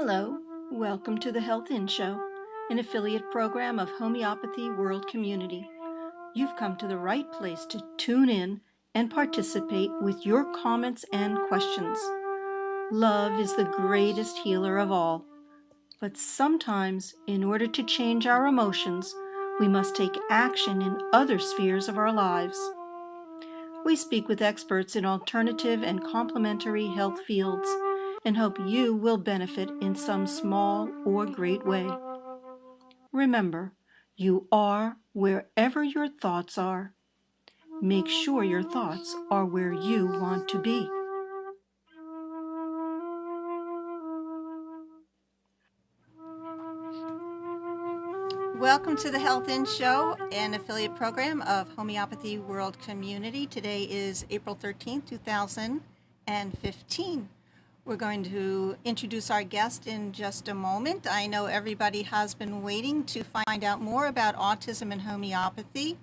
Hello, welcome to the Health In Show, an affiliate program of Homeopathy World Community. You've come to the right place to tune in and participate with your comments and questions. Love is the greatest healer of all, but sometimes, in order to change our emotions, we must take action in other spheres of our lives. We speak with experts in alternative and complementary health fields and hope you will benefit in some small or great way. Remember, you are wherever your thoughts are. Make sure your thoughts are where you want to be. Welcome to the Health In Show, an affiliate program of Homeopathy World Community. Today is April 13th, 2015. We're going to introduce our guest in just a moment. I know everybody has been waiting to find out more about autism and homeopathy.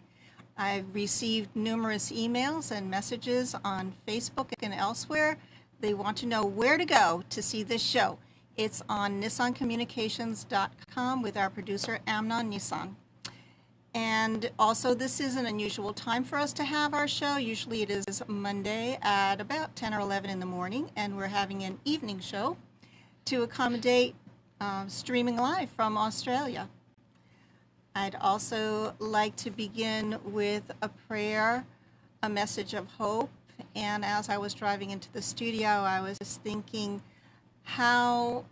I've received numerous emails and messages on Facebook and elsewhere. They want to know where to go to see this show. It's on nissancommunications.com with our producer, Amnon Nissan. And also, this is an unusual time for us to have our show. Usually it is Monday at about 10 or 11 in the morning, and we're having an evening show to accommodate streaming live from Australia. I'd also like to begin with a prayer, a message of hope. And as I was driving into the studio, I was just thinking how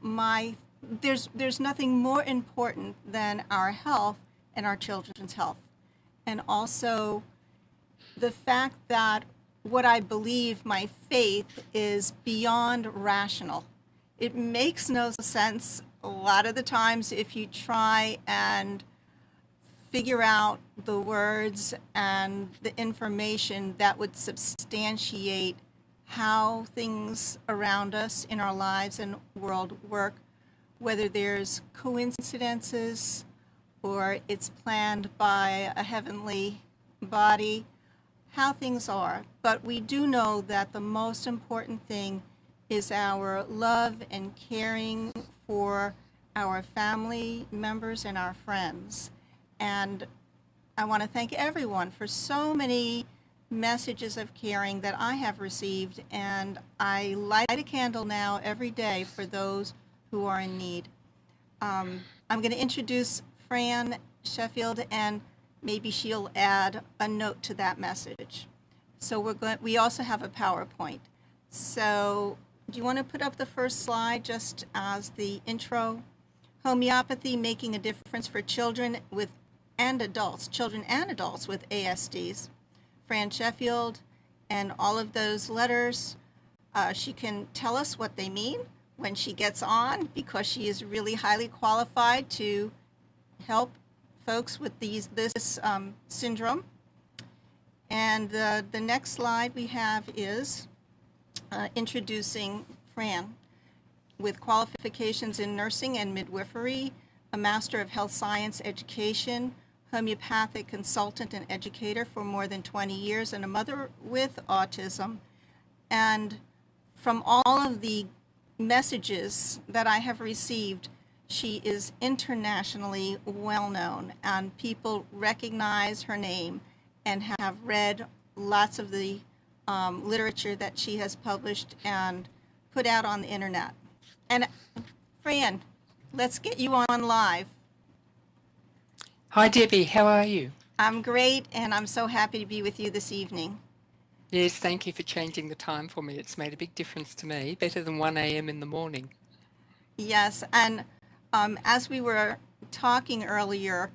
there's nothing more important than our health and our children's health. And also the fact that what I believe, my faith, is beyond rational. It makes no sense a lot of the times if you try and figure out the words and the information that would substantiate how things around us in our lives and world work, whether there's coincidences or it's planned by a heavenly body, how things are. But we do know that the most important thing is our love and caring for our family members and our friends. And I want to thank everyone for so many messages of caring that I have received, and I light a candle now every day for those who are in need. I'm going to introduce Fran Sheffield, and maybe she'll add a note to that message. So we also have a PowerPoint. So do you want to put up the first slide just as the intro? Homeopathy making a difference for children and adults with ASDs. Fran Sheffield, and all of those letters, she can tell us what they mean when she gets on, because she is really highly qualified to help folks with this syndrome. And the next slide we have is introducing Fran, with qualifications in nursing and midwifery, a Master of Health Science Education, homeopathic consultant and educator for more than 20 years, and a mother with autism. And from all of the messages that I have received, she is internationally well known, and people recognize her name and have read lots of the literature that she has published and put out on the internet. And Fran, let's get you on live. Hi Debbie, how are you? I'm great, and I'm so happy to be with you this evening. Yes, thank you for changing the time for me. It's made a big difference to me, better than 1 a.m. in the morning. Yes, and as we were talking earlier,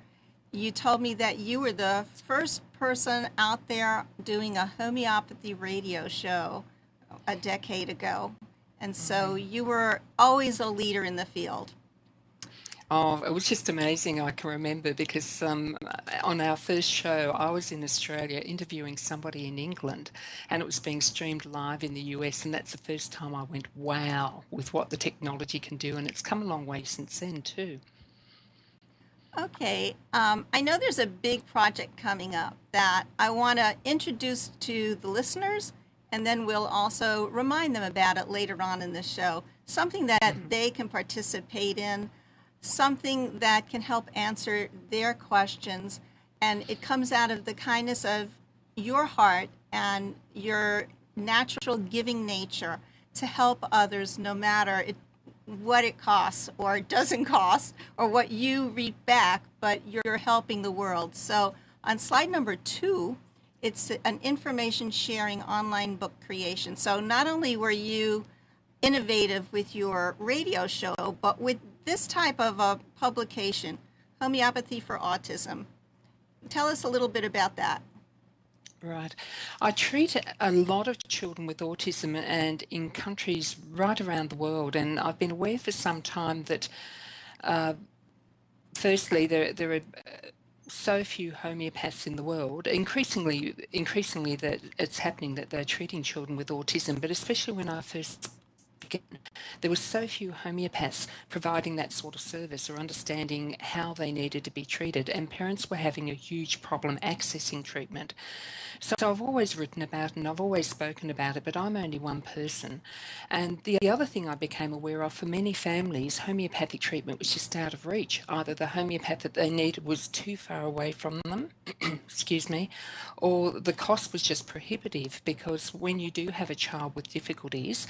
you told me that you were the first person out there doing a homeopathy radio show a decade ago, and so you were always a leader in the field. Oh, it was just amazing. I can remember because on our first show, I was in Australia interviewing somebody in England, and it was being streamed live in the US, and that's the first time I went, wow, with what the technology can do, and it's come a long way since then too. Okay, I know there's a big project coming up that I want to introduce to the listeners and then we'll also remind them about it later on in the show. Something that they can participate in, something that can help answer their questions, and it comes out of the kindness of your heart and your natural giving nature to help others, no matter what it costs or doesn't cost or what you reap back, but you're helping the world. So on slide number 2, it's an information sharing online book creation. So not only were you innovative with your radio show, but with this type of a publication, Homeopathy for Autism. Tell us a little bit about that. Right. I treat a lot of children with autism and in countries right around the world, and I've been aware for some time that firstly there are so few homeopaths in the world. Increasingly that it's happening that they're treating children with autism, but especially when I first began, there were so few homeopaths providing that sort of service or understanding how they needed to be treated, and parents were having a huge problem accessing treatment. So I've always written about it and I've always spoken about it, but I'm only one person. And the other thing I became aware of, for many families, homeopathic treatment was just out of reach. Either the homeopath that they needed was too far away from them, excuse me, or the cost was just prohibitive, because when you do have a child with difficulties,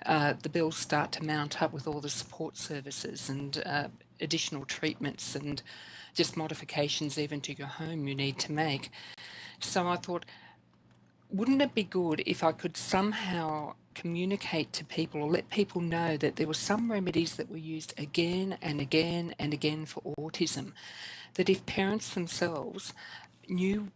the bills start to mount up with all the support services and additional treatments and just modifications even to your home you need to make. So I thought, wouldn't it be good if I could somehow communicate to people or let people know that there were some remedies that were used again and again and again for autism, that if parents themselves knew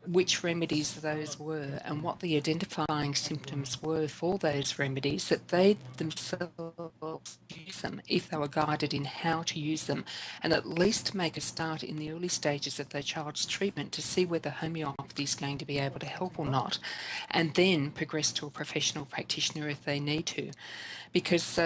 which remedies those were and what the identifying symptoms were for those remedies, that they themselves use them if they were guided in how to use them, and at least make a start in the early stages of their child's treatment to see whether homeopathy is going to be able to help or not, and then progress to a professional practitioner if they need to. Because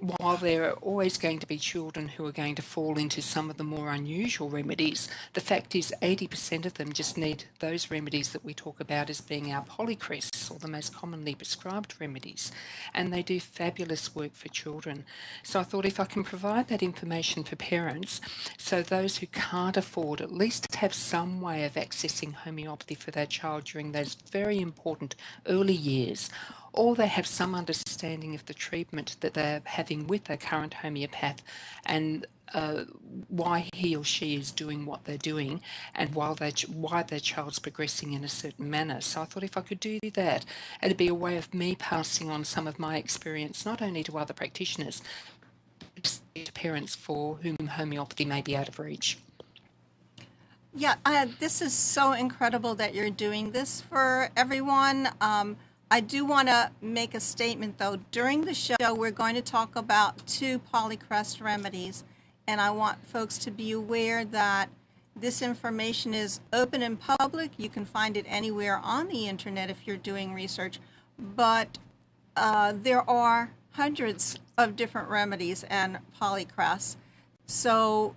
while there are always going to be children who are going to fall into some of the more unusual remedies, the fact is 80% of them just need those remedies that we talk about as being our polycrests, or the most commonly prescribed remedies, and they do fabulous work for children. So I thought, if I can provide that information for parents, so those who can't afford at least have some way of accessing homeopathy for their child during those very important early years, or they have some understanding of the treatment that they're having with their current homeopath, and why he or she is doing what they're doing, and why their child's progressing in a certain manner. So I thought, if I could do that, it'd be a way of me passing on some of my experience, not only to other practitioners, but to parents for whom homeopathy may be out of reach. Yeah, this is so incredible that you're doing this for everyone. I do want to make a statement, though. During the show, we're going to talk about 2 polycrest remedies, and I want folks to be aware that this information is open and public. You can find it anywhere on the internet if you're doing research, but there are hundreds of different remedies and polycrests. So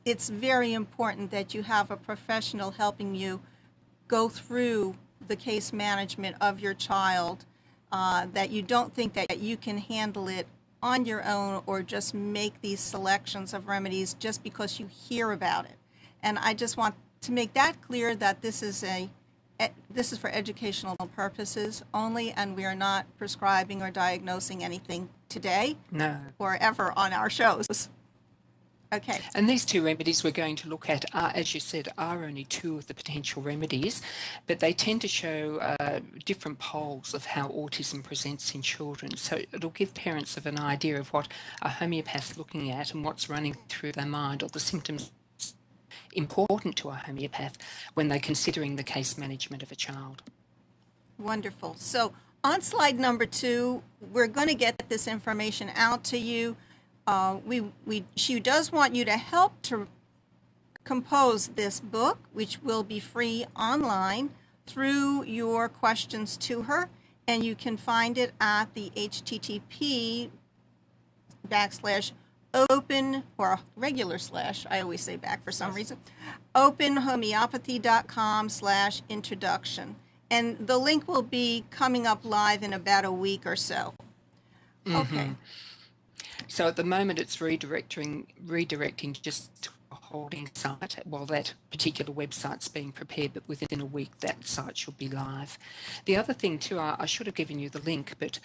it's very important that you have a professional helping you go through the case management of your child, that you don't think that you can handle it on your own or just make these selections of remedies just because you hear about it. And I just want to make that clear, that this is for educational purposes only, and we are not prescribing or diagnosing anything today. No. Or ever on our shows. Okay. And these 2 remedies we're going to look at are, as you said, are only 2 of the potential remedies, but they tend to show different poles of how autism presents in children. So it'll give parents of an idea of what a homeopath's looking at and what's running through their mind, or the symptoms important to a homeopath when they're considering the case management of a child. Wonderful. So on slide number 2, we're going to get this information out to you. She does want you to help to compose this book, which will be free online through your questions to her, and you can find it at the http://open, or regular slash, I always say back for some reason, openhomeopathy.com/introduction. And the link will be coming up live in about a week or so. Okay. So at the moment it's redirecting just to a holding site while that particular website's being prepared, but within a week that site should be live. The other thing too, I should have given you the link, but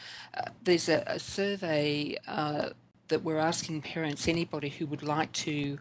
there's a survey that we're asking parents, anybody who would like to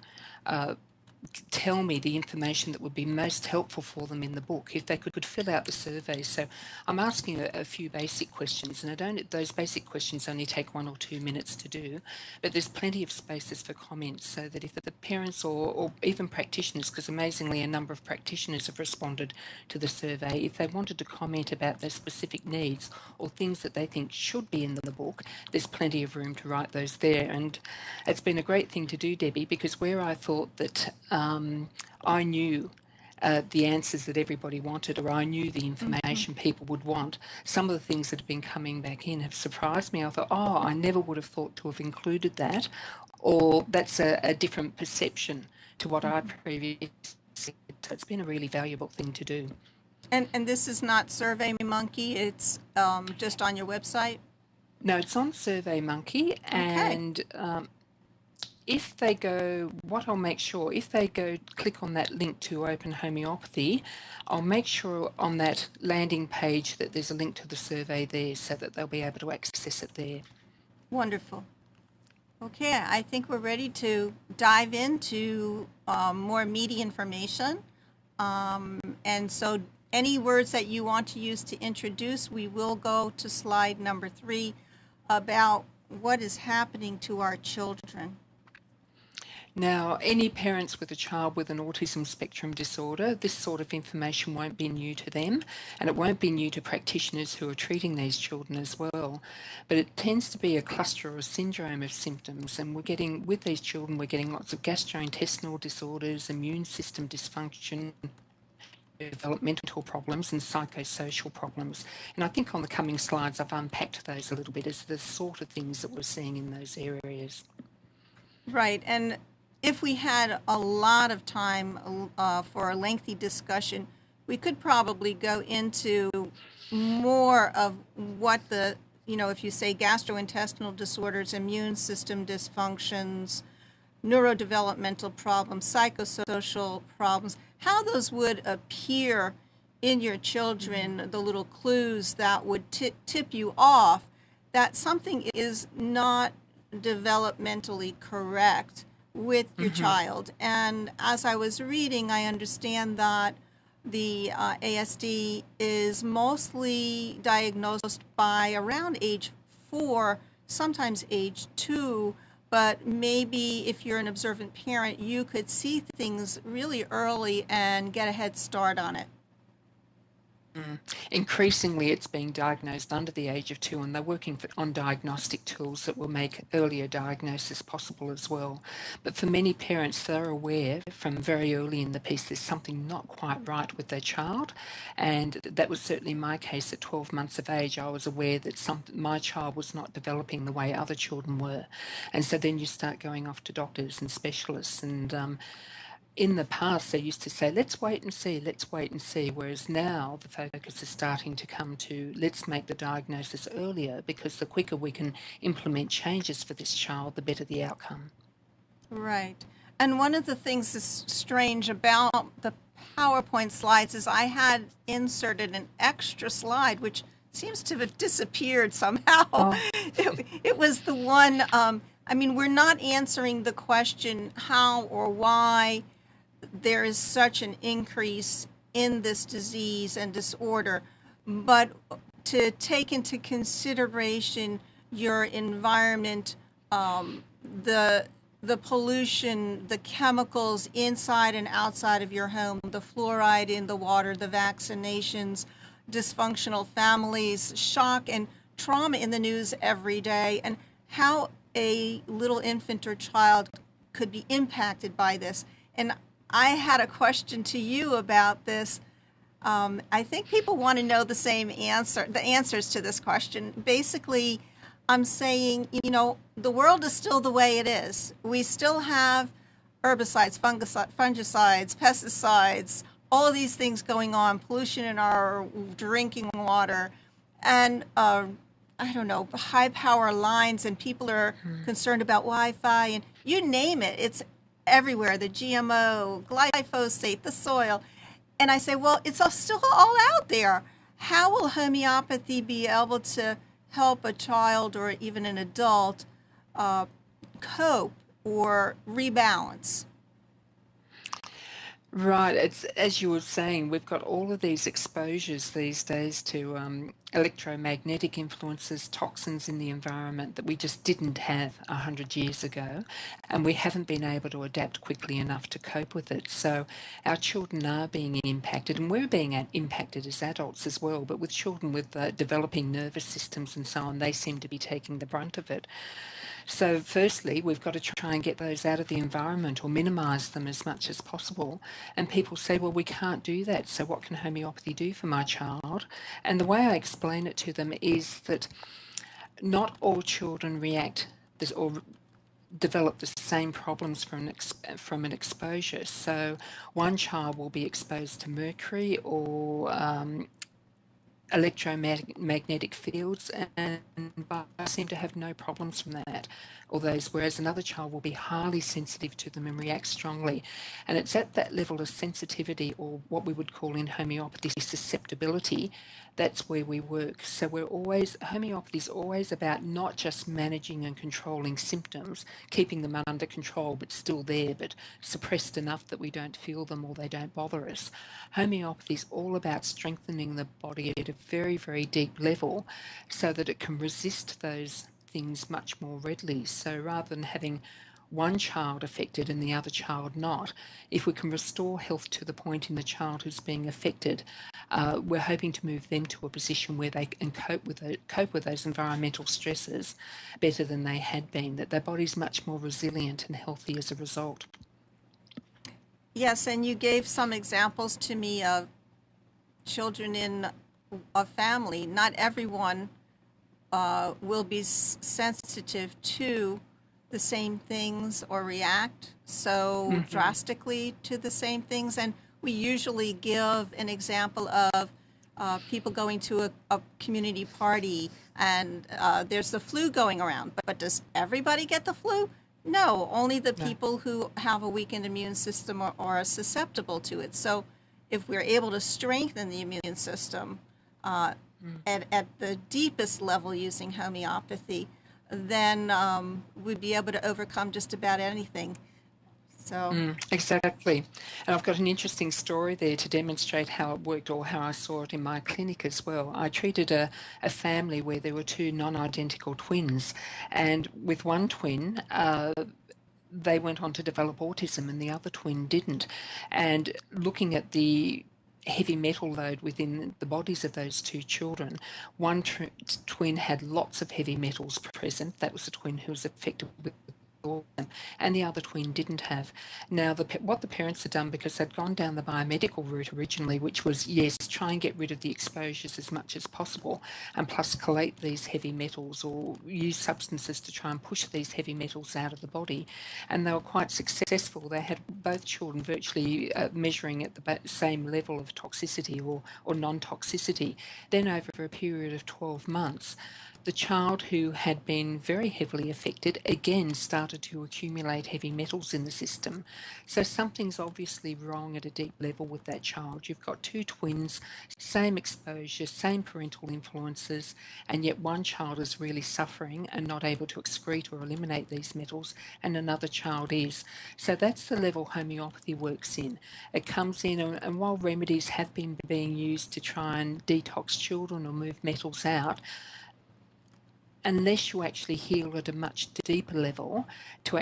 tell me the information that would be most helpful for them in the book, if they could fill out the survey. So I'm asking a few basic questions, and those basic questions only take 1 or 2 minutes to do, but there's plenty of spaces for comments, so that if the parents or even practitioners, because amazingly a number of practitioners have responded to the survey, if they wanted to comment about their specific needs or things that they think should be in the book, there's plenty of room to write those there. And it's been a great thing to do, Debbie, because where I thought that I knew the answers that everybody wanted, or I knew the information people would want, some of the things that have been coming back in have surprised me. I thought, oh, I never would have thought to have included that, or that's a different perception to what I previously said. So it's been a really valuable thing to do. And this is not SurveyMonkey, it's just on your website? No, it's on SurveyMonkey, and if they go, what I'll make sure, if they go click on that link to Open Homeopathy, I'll make sure on that landing page that there's a link to the survey there, so that they'll be able to access it there. Wonderful. Okay, I think we're ready to dive into more meaty information. And so any words that you want to use to introduce, we will go to slide number 3 about what is happening to our children. Now, any parents with a child with an autism spectrum disorder, this sort of information won't be new to them, and it won't be new to practitioners who are treating these children as well. But it tends to be a cluster or a syndrome of symptoms, and with these children, we're getting lots of gastrointestinal disorders, immune system dysfunction, developmental problems and psychosocial problems. And I think on the coming slides I've unpacked those a little bit as the sort of things that we're seeing in those areas. Right, and if we had a lot of time for a lengthy discussion, we could probably go into more of what if you say gastrointestinal disorders, immune system dysfunctions, neurodevelopmental problems, psychosocial problems, how those would appear in your children, the little clues that would tip you off that something is not developmentally correct with your child. And as I was reading, I understand that the ASD is mostly diagnosed by around age 4, sometimes age 2, but maybe if you're an observant parent, you could see things really early and get a head start on it. Increasingly, it's being diagnosed under the age of 2, and they're working on diagnostic tools that will make earlier diagnosis possible as well. But for many parents, they're aware from very early in the piece there's something not quite right with their child, and that was certainly my case. At 12 months of age, I was aware that my child was not developing the way other children were. And so then you start going off to doctors and specialists, and in the past, they used to say, let's wait and see, whereas now the focus is starting to come to, let's make the diagnosis earlier, because the quicker we can implement changes for this child, the better the outcome. Right. And one of the things that's strange about the PowerPoint slides is I had inserted an extra slide, which seems to have disappeared somehow. Oh. It was the one, we're not answering the question how or why there is such an increase in this disease and disorder, but to take into consideration your environment, the pollution, the chemicals inside and outside of your home, the fluoride in the water, the vaccinations, dysfunctional families, shock and trauma in the news every day, and how a little infant or child could be impacted by this. And I had a question to you about this. I think people want to know the answers to this question. Basically, I'm saying, the world is still the way it is. We still have herbicides, fungicides, pesticides, all of these things going on, pollution in our drinking water, and I don't know, high power lines, and people are concerned about Wi-Fi, and you name it, it's everywhere, the GMO, glyphosate, the soil. And I say, well, it's still all out there. How will homeopathy be able to help a child or even an adult cope or rebalance? Right. It's as you were saying, we've got all of these exposures these days to electromagnetic influences, toxins in the environment that we just didn't have 100 years ago, and we haven't been able to adapt quickly enough to cope with it. So our children are being impacted, and we're being impacted as adults as well. But with children with developing nervous systems and so on, they seem to be taking the brunt of it. So firstly, we've got to try and get those out of the environment or minimise them as much as possible. And people say, well, we can't do that, so what can homeopathy do for my child? And the way I explain it to them is that not all children react this or develop the same problems from an exposure. So one child will be exposed to mercury or electromagnetic fields and seem to have no problems from that, whereas another child will be highly sensitive to them and react strongly. And it's at that level of sensitivity, or what we would call in homeopathy susceptibility, that's where we work. So homeopathy is always about not just managing and controlling symptoms, keeping them under control but still there, but suppressed enough that we don't feel them or they don't bother us. Homeopathy is all about strengthening the body at a very, very deep level so that it can resist those things much more readily. So rather than having one child affected and the other child not, if we can restore health to the point in the child who's being affected, we're hoping to move them to a position where they can cope with those environmental stresses better than they had been, that their body's much more resilient and healthy as a result. Yes, and you gave some examples to me of children in a family. Not everyone will be sensitive to the same things or react so drastically to the same things. And we usually give an example of people going to a community party and there's the flu going around. But does everybody get the flu? No, only the people who have a weakened immune system or are susceptible to it. So if we're able to strengthen the immune system at the deepest level using homeopathy, then we'd be able to overcome just about anything. So exactly. And I've got an interesting story there to demonstrate how it worked, or how I saw it in my clinic as well. I treated a family where there were two non-identical twins, and with one twin, they went on to develop autism and the other twin didn't. And looking at the heavy metal load within the bodies of those two children, one twin had lots of heavy metals present. That was the twin who was affected with autism, and the other twin didn't have. Now, what the parents had done, because they'd gone down the biomedical route originally, which was, yes, try and get rid of the exposures as much as possible, and plus collate these heavy metals or use substances to try and push these heavy metals out of the body. And they were quite successful. They had both children virtually measuring at the same level of toxicity or non-toxicity. Then over a period of 12 months, the child who had been very heavily affected again started to accumulate heavy metals in the system. So something's obviously wrong at a deep level with that child. You've got two twins, same exposure, same parental influences, and yet one child is really suffering and not able to excrete or eliminate these metals, and another child is. So that's the level homeopathy works in. It comes in, and while remedies have been being used to try and detox children or move metals out, unless you actually heal at a much deeper level to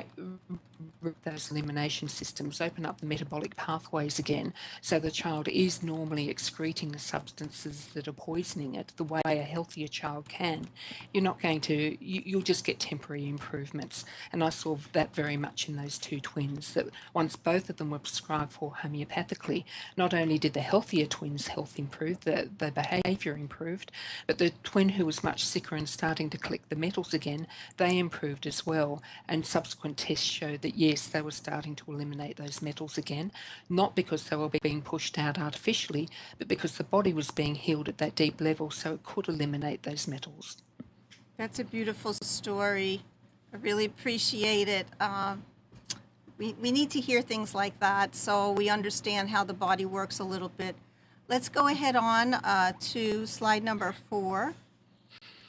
those elimination systems, open up the metabolic pathways again, so the child is normally excreting the substances that are poisoning it the way a healthier child can, you're not going to, you'll just get temporary improvements. And I saw that very much in those two twins, that once both of them were prescribed for homeopathically, not only did the healthier twins' health improve, the behaviour improved, but the twin who was much sicker and starting to collect the metals again, they improved as well, and subsequently subsequent tests showed that yes, they were starting to eliminate those metals again, not because they were being pushed out artificially, but because the body was being healed at that deep level so it could eliminate those metals. That's a beautiful story. I really appreciate it. We need to hear things like that so we understand how the body works a little bit. Let's go ahead on to slide number 4.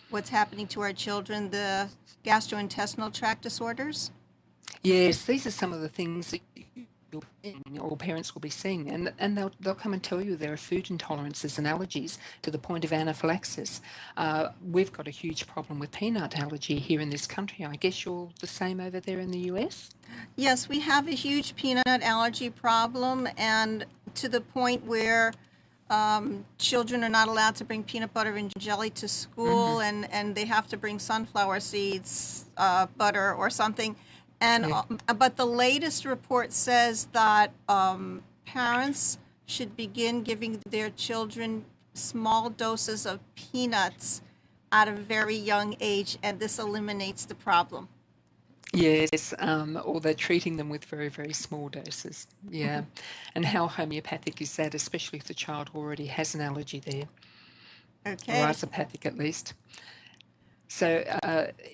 What's happening to our children, the gastrointestinal tract disorders? Yes, these are some of the things that or parents will be seeing, and they'll come and tell you there are food intolerances and allergies to the point of anaphylaxis. We've got a huge problem with peanut allergy here in this country. I guess you're the same over there in the US? Yes, we have a huge peanut allergy problem, and to the point where children are not allowed to bring peanut butter and jelly to school, and they have to bring sunflower seeds, butter or something. And Yeah. but the latest report says that parents should begin giving their children small doses of peanuts at a very young age, and this eliminates the problem. Yes, or they're treating them with very, very small doses. Yeah. And how homeopathic is that, especially if the child already has an allergy there, or Okay. isopathic at least? So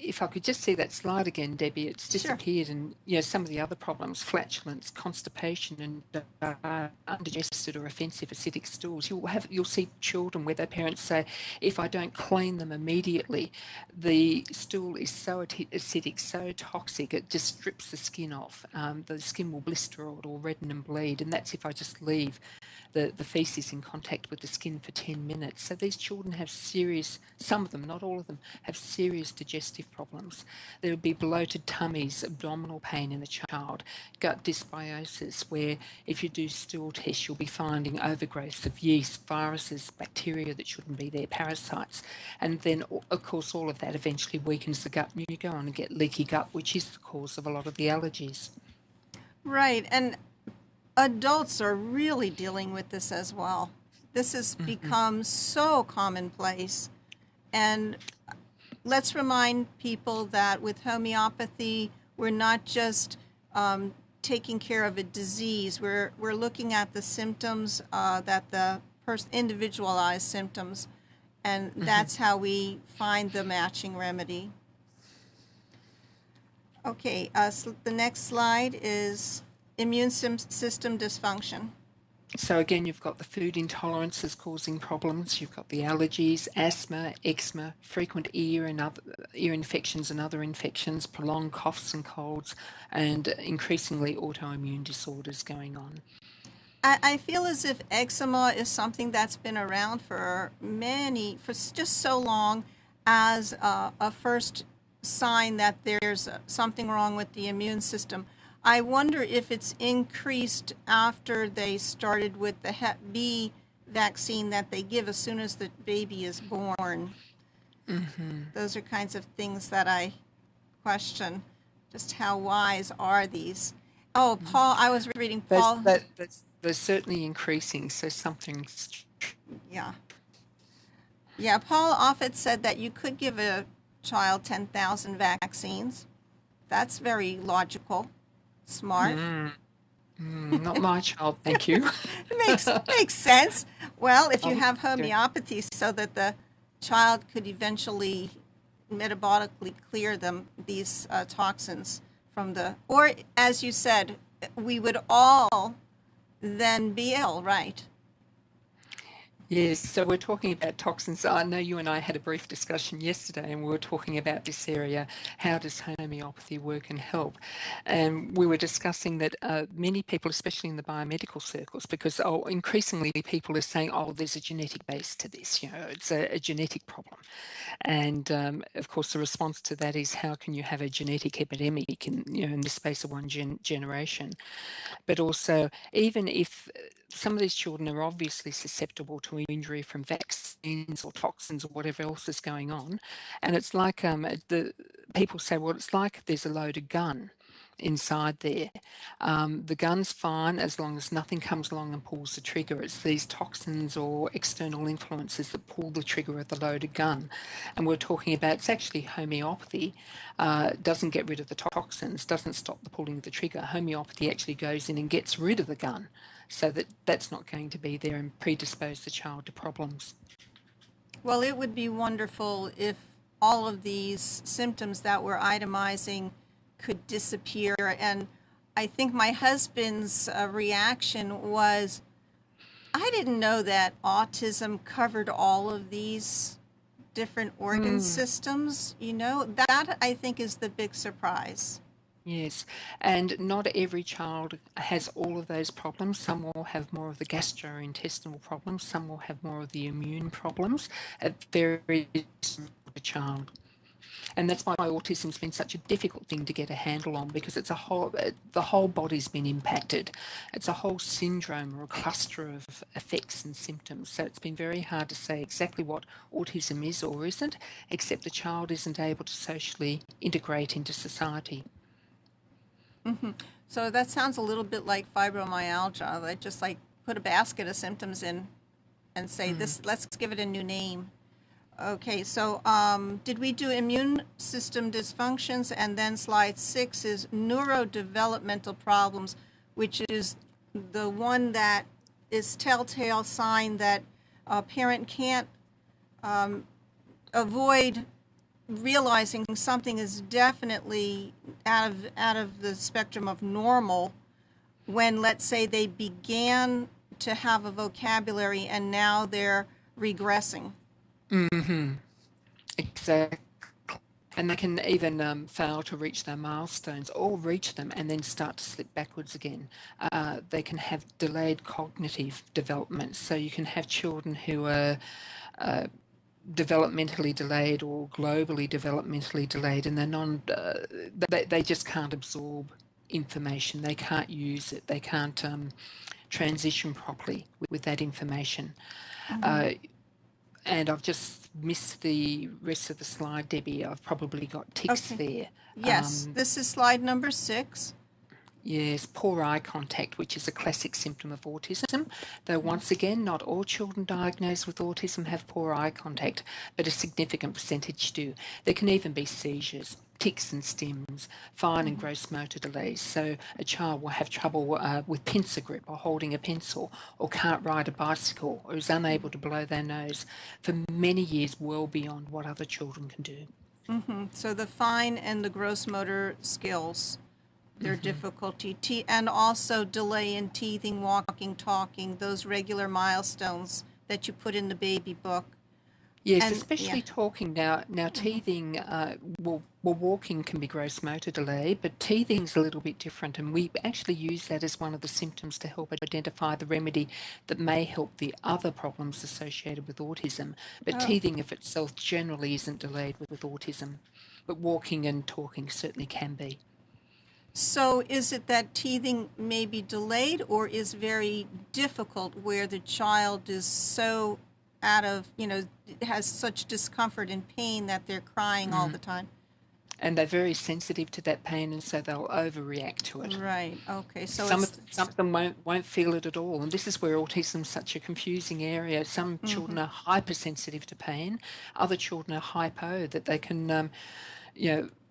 if I could just see that slide again, Debbie, it's Sure. disappeared. And some of the other problems, flatulence, constipation, and undigested or offensive acidic stools. You'll see children where their parents say, if I don't clean them immediately, the stool is so acidic, so toxic, it just strips the skin off. The skin will blister or it'll redden and bleed, and that's if I just leave the feces in contact with the skin for 10 minutes. So these children have serious, some of them, not all of them, have serious digestive problems. There would be bloated tummies, abdominal pain in the child, gut dysbiosis, where if you do stool tests, you'll be finding overgrowth of yeast, viruses, bacteria that shouldn't be there, parasites. And then, of course, all of that eventually weakens the gut, and you go on and get leaky gut, which is the cause of a lot of the allergies. Right. And adults are really dealing with this as well. This has become so commonplace. And let's remind people that with homeopathy, we're not just taking care of a disease. We're looking at the symptoms, that the individualized symptoms, and that's how we find the matching remedy. Okay, the next slide is immune system dysfunction. So again, you've got the food intolerances causing problems. You've got the allergies, asthma, eczema, frequent ear infections and other infections, prolonged coughs and colds, and increasingly autoimmune disorders going on. I feel as if eczema is something that's been around for just so long as a first sign that there's something wrong with the immune system. I wonder if it's increased after they started with the Hep B vaccine that they give as soon as the baby is born. Those are kinds of things that I question. Just how wise are these? Oh, Paul, I was reading Paul. They're certainly increasing, so something's... Yeah. Yeah, Paul Offit said that you could give a child 10,000 vaccines. That's very logical, smart. Not my child, thank you. Makes sense. Well, if you have homeopathy so that the child could eventually metabolically clear these toxins from or as you said, we would all then be ill, right? Yes, so we're talking about toxins. I know you and I had a brief discussion yesterday and we were talking about this area. How does homeopathy work and help? And we were discussing that many people, especially in the biomedical circles, because increasingly people are saying, there's a genetic base to this, it's a genetic problem. And of course, the response to that is how can you have a genetic epidemic in the space of one generation? But also, even if some of these children are obviously susceptible to injury from vaccines or toxins or whatever else is going on, and it's like the people say, well, it's like there's a loaded gun. inside there. The gun's fine as long as nothing comes along and pulls the trigger. It's these toxins or external influences that pull the trigger of the loaded gun. And we're talking about, it's actually homeopathy, doesn't get rid of the toxins, doesn't stop the pulling of the trigger. Homeopathy actually goes in and gets rid of the gun so that that's not going to be there and predispose the child to problems. Well, it would be wonderful if all of these symptoms that we're itemizing could disappear. And I think my husband's reaction was, I didn't know that autism covered all of these different organ systems. You know, that I think is the big surprise. Yes, and not every child has all of those problems. Some will have more of the gastrointestinal problems, some will have more of the immune problems. It varies from the child. And that's why autism's been such a difficult thing to get a handle on, because it's the whole body's been impacted. It's a whole syndrome or a cluster of effects and symptoms. So it's been very hard to say exactly what autism is or isn't, except the child isn't able to socially integrate into society. So that sounds a little bit like fibromyalgia. They just like put a basket of symptoms in and say this. Let's give it a new name. Okay, so did we do immune system dysfunctions? And then slide 6 is neurodevelopmental problems, which is the one that is telltale sign that a parent can't avoid realizing something is definitely out of the spectrum of normal when, let's say, they began to have a vocabulary and now they're regressing. Exactly. And they can even fail to reach their milestones or reach them and then start to slip backwards again. They can have delayed cognitive development. So you can have children who are developmentally delayed or globally developmentally delayed, and they just can't absorb information. They can't use it. They can't transition properly with that information. And I've just missed the rest of the slide, Debbie. I've probably got ticks there. Yes, this is slide number 6. Yes, poor eye contact, which is a classic symptom of autism. Though once again, not all children diagnosed with autism have poor eye contact, but a significant percentage do. There can even be seizures, tics and stims, fine and gross motor delays. So a child will have trouble with pencil grip or holding a pencil, or can't ride a bicycle, or is unable to blow their nose for many years, well beyond what other children can do. So the fine and the gross motor skills, their difficulty, and also delay in teething, walking, talking, those regular milestones that you put in the baby book. Yes, And, especially talking now. Now teething, well, walking can be gross motor delay, but teething's a little bit different, and we actually use that as one of the symptoms to help identify the remedy that may help the other problems associated with autism. But teething of itself generally isn't delayed with autism, but walking and talking certainly can be. So is it that teething may be delayed or is very difficult where the child is so out of, has such discomfort and pain that they're crying all the time? And they're very sensitive to that pain, and so they'll overreact to it. Right, okay. So some of them won't feel it at all, and this is where autism's such a confusing area. Some children are hypersensitive to pain, other children are hypo, that they can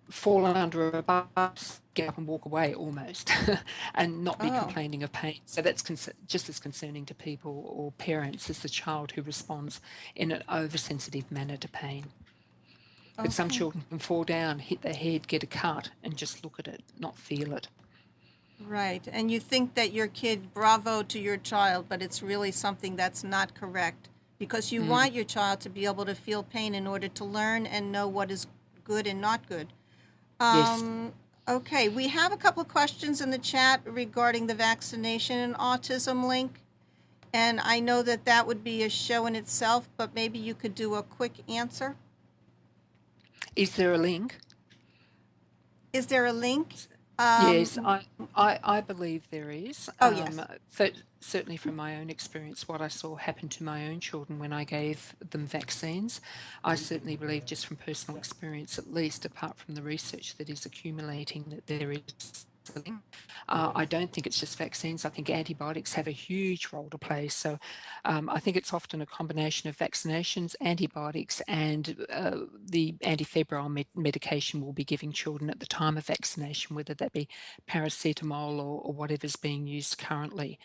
fall under a bus, get up and walk away almost, and not be complaining of pain. So that's just as concerning to people or parents as the child who responds in an oversensitive manner to pain. But some children can fall down, hit their head, get a cut, and just look at it, not feel it. Right, and you think that your kid, bravo to your child, but it's really something that's not correct, because you want your child to be able to feel pain in order to learn and know what is good and not good. Yes. Okay, we have a couple of questions in the chat regarding the vaccination and autism link. And I know that that would be a show in itself, but maybe you could do a quick answer. Is there a link? Is there a link? Yes, I believe there is. Yes. Certainly from my own experience, what I saw happen to my own children when I gave them vaccines, I certainly believe, just from personal experience at least, apart from the research that is accumulating, that there is I don't think it's just vaccines. I think antibiotics have a huge role to play. So I think it's often a combination of vaccinations, antibiotics, and the antifebrile medication we'll be giving children at the time of vaccination, whether that be paracetamol or whatever's being used currently.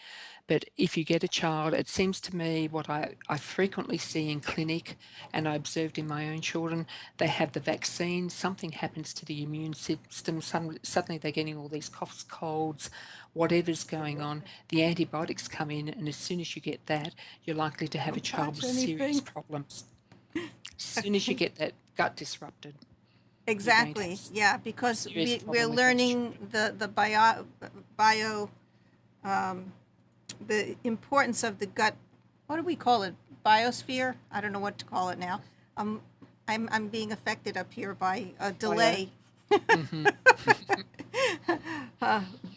But if you get a child, it seems to me what I frequently see in clinic and I observed in my own children, they have the vaccine, something happens to the immune system, suddenly they're getting all these coughs, colds, whatever's going on, the antibiotics come in, and as soon as you get that, you're likely to have a child with serious problems. As soon as you get that gut disrupted. Exactly, yeah, because we're learning the the importance of the gut. What do we call it? Biosphere? I don't know what to call it now. I'm being affected up here by a delay. Mm-hmm.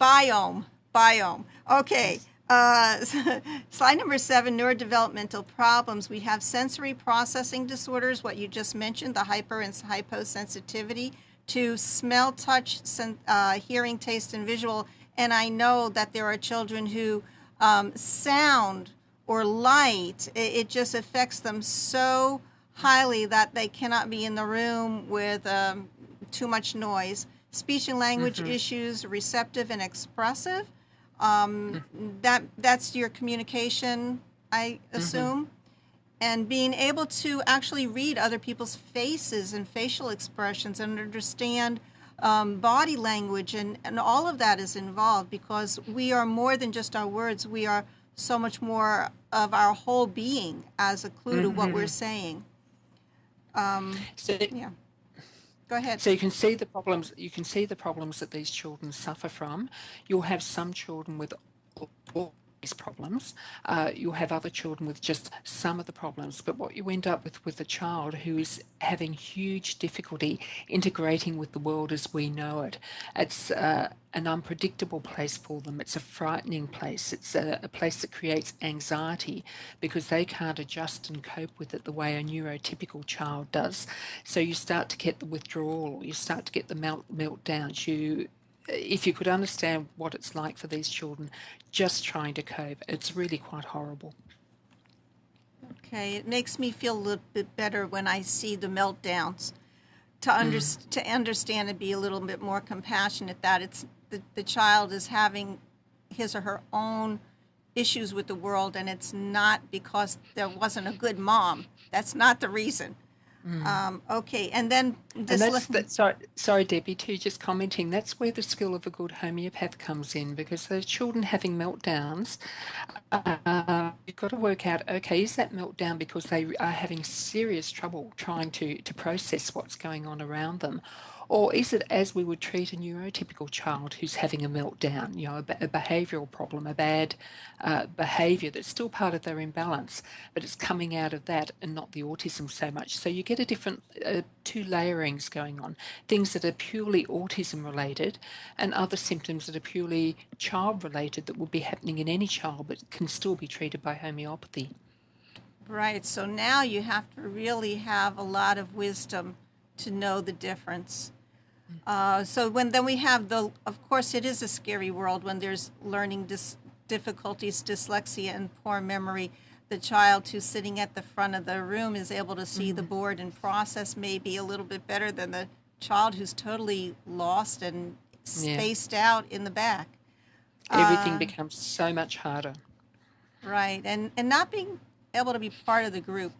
Biome. Okay. Slide number 7, neurodevelopmental problems. We have sensory processing disorders, what you just mentioned, the hyper and hyposensitivity to smell, touch, hearing, taste, and visual. And I know that there are children who sound or light, it just affects them so highly that they cannot be in the room with too much noise. Speech and language issues, receptive and expressive. That's your communication, I assume. And being able to actually read other people's faces and facial expressions and understand body language, and all of that is involved because we are more than just our words. We are so much more of our whole being as a clue to what we're saying. Yeah. Go ahead. So you can see the problems. You can see the problems that these children suffer from. You'll have some children with all these problems. You'll have other children with just some of the problems. But what you end up with a child who is having huge difficulty integrating with the world as we know it. It's an unpredictable place for them. It's a frightening place. It's a place that creates anxiety because they can't adjust and cope with it the way a neurotypical child does. So you start to get the withdrawal, you start to get the meltdowns. If you could understand what it's like for these children just trying to cope, it's really quite horrible. Okay, it makes me feel a little bit better when I see the meltdowns to understand and be a little bit more compassionate that it's the child is having his or her own issues with the world, and it's not because there wasn't a good mom. That's not the reason. Okay, and then sorry, Debbie, too, just commenting, that's where the skill of a good homeopath comes in, because those children having meltdowns, you've got to work out, okay, is that meltdown because they are having serious trouble trying to process what's going on around them? Or is it as we would treat a neurotypical child who's having a meltdown, a behavioural problem, a bad behaviour that's still part of their imbalance, but it's coming out of that and not the autism so much. So you get a different two layerings going on, things that are purely autism related and other symptoms that are purely child related that would be happening in any child but can still be treated by homeopathy. Right, so now you have to really have a lot of wisdom to know the difference. So then we have of course it is a scary world when there's learning difficulties, dyslexia, and poor memory. The child who's sitting at the front of the room is able to see the board and process maybe a little bit better than the child who's totally lost and spaced out in the back. Everything becomes so much harder. Right, and not being able to be part of the group.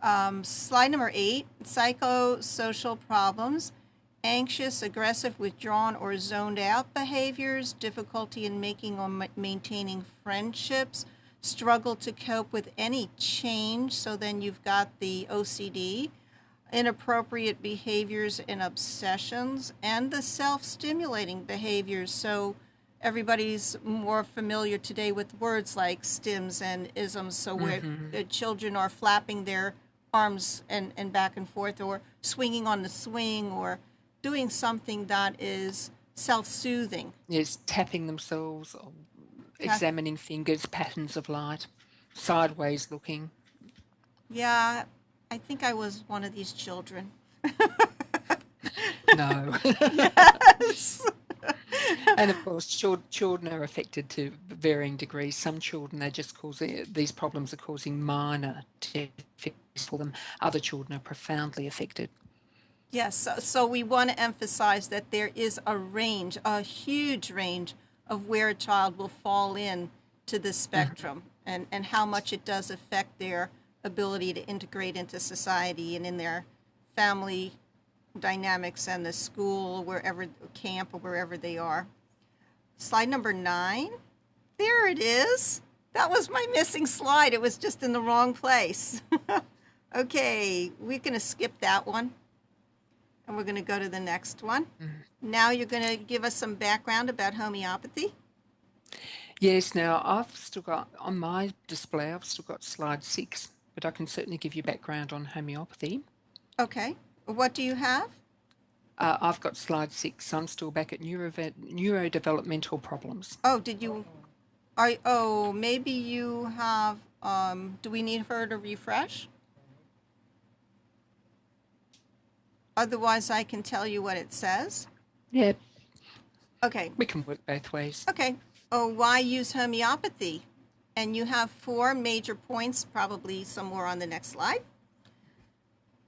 Slide number 8, psychosocial problems. Anxious, aggressive, withdrawn, or zoned out behaviors, difficulty in making or maintaining friendships, struggle to cope with any change. So then you've got the OCD, inappropriate behaviors and obsessions, and the self-stimulating behaviors. So everybody's more familiar today with words like stims and isms. So where the children are flapping their arms and back and forth, or swinging on the swing, or doing something that is self-soothing. Yes, tapping themselves, or examining fingers, patterns of light, sideways looking. Yeah, I think I was one of these children. No. Yes. And of course, children are affected to varying degrees. Some children, they just these problems are causing minor difficulties for them. Other children are profoundly affected. Yes, so we want to emphasize that there is a range, a huge range of where a child will fall in to the spectrum, and how much it does affect their ability to integrate into society and in their family dynamics and the school, wherever, camp, or wherever they are. Slide number 9. There it is. That was my missing slide. It was just in the wrong place. Okay, we're going to skip that one. And we're going to go to the next one. Now you're going to give us some background about homeopathy. Yes, now I've still got, on my display, I've still got slide 6, but I can certainly give you background on homeopathy. Okay. What do you have? I've got slide 6. So I'm still back at neurodevelopmental problems. Oh, maybe you have, do we need her to refresh? Otherwise, I can tell you what it says. Yeah. Okay. We can work both ways. Okay. Oh, why use homeopathy? And you have 4 major points, probably somewhere on the next slide.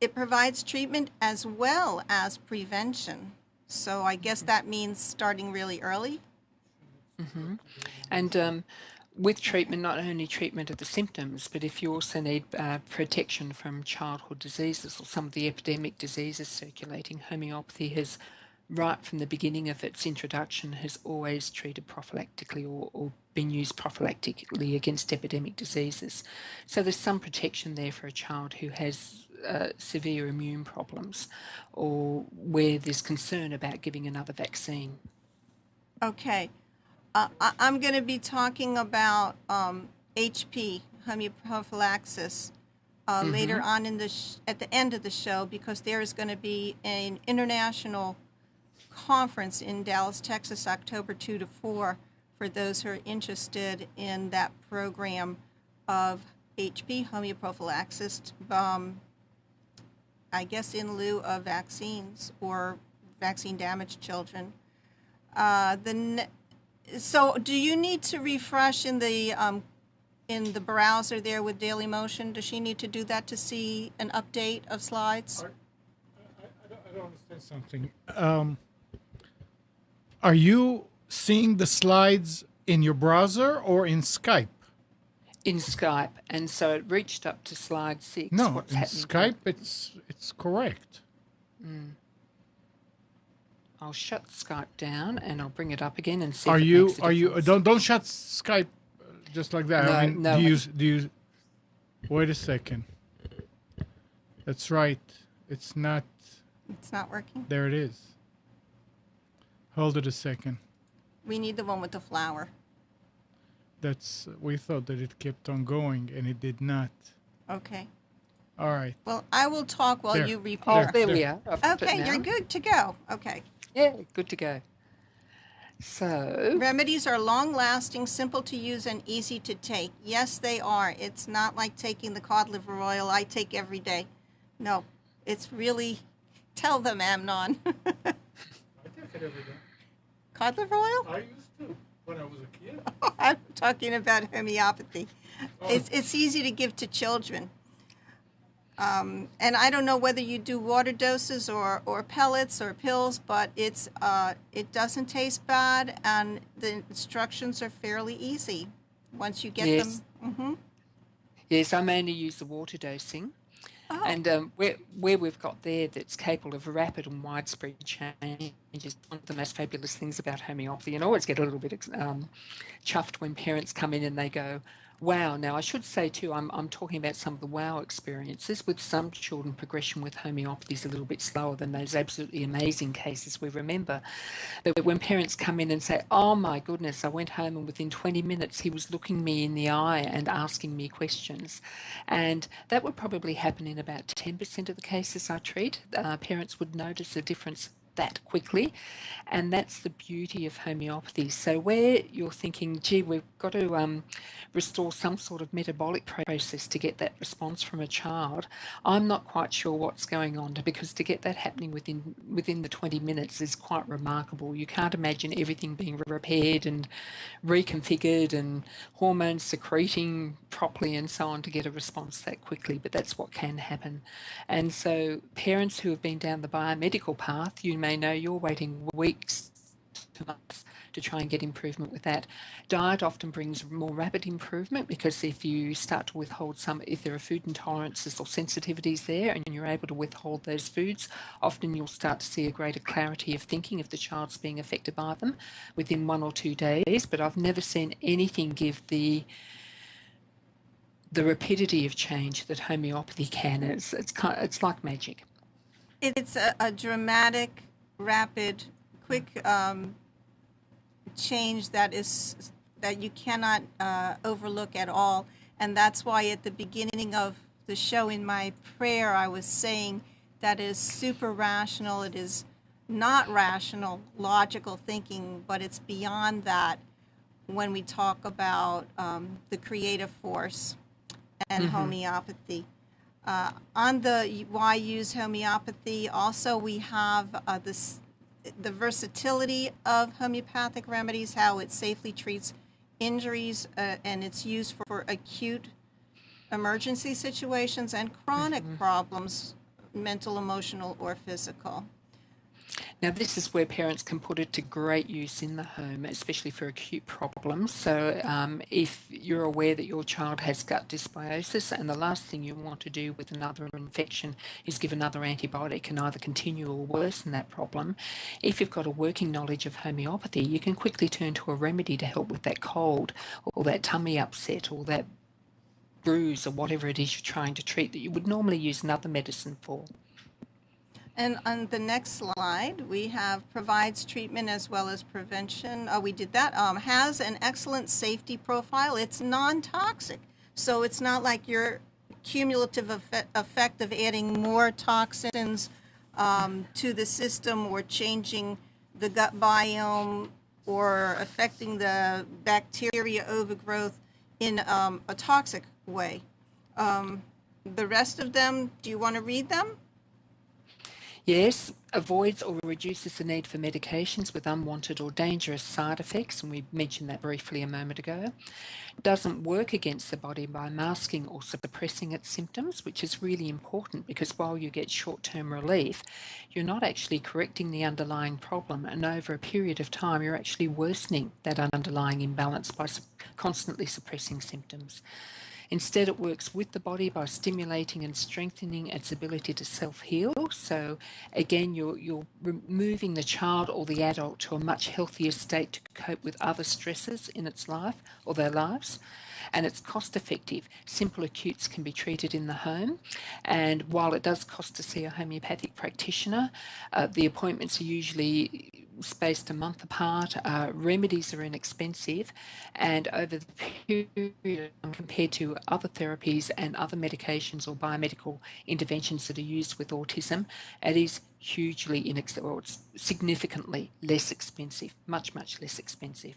It provides treatment as well as prevention. So I guess that means starting really early. And with treatment, not only treatment of the symptoms, but if you also need protection from childhood diseases or some of the epidemic diseases circulating, homeopathy has, right from the beginning of its introduction, has always treated prophylactically or been used prophylactically against epidemic diseases. So there's some protection there for a child who has severe immune problems or where there's concern about giving another vaccine. Okay. I'm going to be talking about HP, homeoprophylaxis, later on in at the end of the show, because there is going to be an international conference in Dallas, Texas, October 2 to 4, for those who are interested in that program of HP, homeoprophylaxis, I guess in lieu of vaccines or vaccine-damaged children. So do you need to refresh in the browser there with Daily Motion? Does she need to do that to see an update of slides? I don't understand something. Are you seeing the slides in your browser or in Skype? In Skype, and so it reached up to slide 6. No, What's in happening Skype here? it's correct. I'll shut Skype down and I'll bring it up again and see. Are if it you makes a are you difference. don't shut Skype just like that. No, I mean, no. do you wait a second. That's right. It's not working? there it is. Hold it a second. We need the one with the flower. We thought that it kept on going and it did not. Okay. All right. Well, I will talk while There. you Oh, repair. there we are. I've got it Okay, now. you're good to go. Okay. Yeah, good to go. So, Remedies are long-lasting, simple to use, and easy to take. Yes, they are. It's not like taking the cod liver oil I take every day. No, it's really, tell them, Amnon. I take it every day. Cod liver oil? I used to when I was a kid. I'm talking about homeopathy. It's easy to give to children. And I don't know whether you do water doses or pellets or pills, but it doesn't taste bad, and the instructions are fairly easy once you get yes. them. Yes, I mainly use the water dosing. Oh. And where we've got there that's capable of rapid and widespread change is one of the most fabulous things about homeopathy. And I always get a little bit chuffed when parents come in and they go, wow. Now, I should say too, I'm talking about some of the wow experiences. With some children, progression with homeopathy is a little bit slower than those absolutely amazing cases we remember. But when parents come in and say, oh my goodness, I went home and within 20 minutes he was looking me in the eye and asking me questions. And that would probably happen in about 10% of the cases I treat. Parents would notice a difference that quickly. And that's the beauty of homeopathy. So where you're thinking, gee, we've got to restore some sort of metabolic process to get that response from a child, I'm not quite sure what's going on, because to get that happening within the 20 minutes is quite remarkable. You can't imagine everything being repaired and reconfigured and hormones secreting properly and so on to get a response that quickly, but that's what can happen. And so parents who have been down the biomedical path, you may know you're waiting weeks to months to try and get improvement with that. Diet often brings more rapid improvement, because if you start to withhold if there are food intolerances or sensitivities there and you're able to withhold those foods, often you'll start to see a greater clarity of thinking if the child's being affected by them within 1 or 2 days. But I've never seen anything give the rapidity of change that homeopathy can. It's like magic. It's a dramatic, rapid, quick change that you cannot overlook at all. And that's why at the beginning of the show in my prayer, I was saying that is super rational. It is not rational, logical thinking, but it's beyond that when we talk about the creative force and homeopathy. On the why use homeopathy, also we have the versatility of homeopathic remedies, how it safely treats injuries, and it's used for acute emergency situations and chronic problems, mental, emotional, or physical. Now, this is where parents can put it to great use in the home, especially for acute problems. So if you're aware that your child has gut dysbiosis, and the last thing you want to do with another infection is give another antibiotic and either continue or worsen that problem, if you've got a working knowledge of homeopathy, you can quickly turn to a remedy to help with that cold or that tummy upset or that bruise or whatever it is you're trying to treat that you would normally use another medicine for. And on the next slide, we have provides treatment as well as prevention. We did that. Has an excellent safety profile. It's non-toxic. So it's not like your cumulative effect of adding more toxins to the system or changing the gut biome or affecting the bacteria overgrowth in a toxic way. The rest of them, do you want to read them? Yes, avoids or reduces the need for medications with unwanted or dangerous side effects, and we mentioned that briefly a moment ago. Doesn't work against the body by masking or suppressing its symptoms, which is really important, because while you get short-term relief, you're not actually correcting the underlying problem, and over a period of time you're actually worsening that underlying imbalance by constantly suppressing symptoms. Instead, it works with the body by stimulating and strengthening its ability to self-heal. So again, you're moving the child or the adult to a much healthier state to cope with other stresses in its life or their lives. And it's cost effective. Simple acutes can be treated in the home. And while it does cost to see a homeopathic practitioner, the appointments are usually spaced a month apart. Remedies are inexpensive, and over the period compared to other therapies and other medications or biomedical interventions that are used with autism, it is hugely inexpensive. It's significantly less expensive, much less expensive.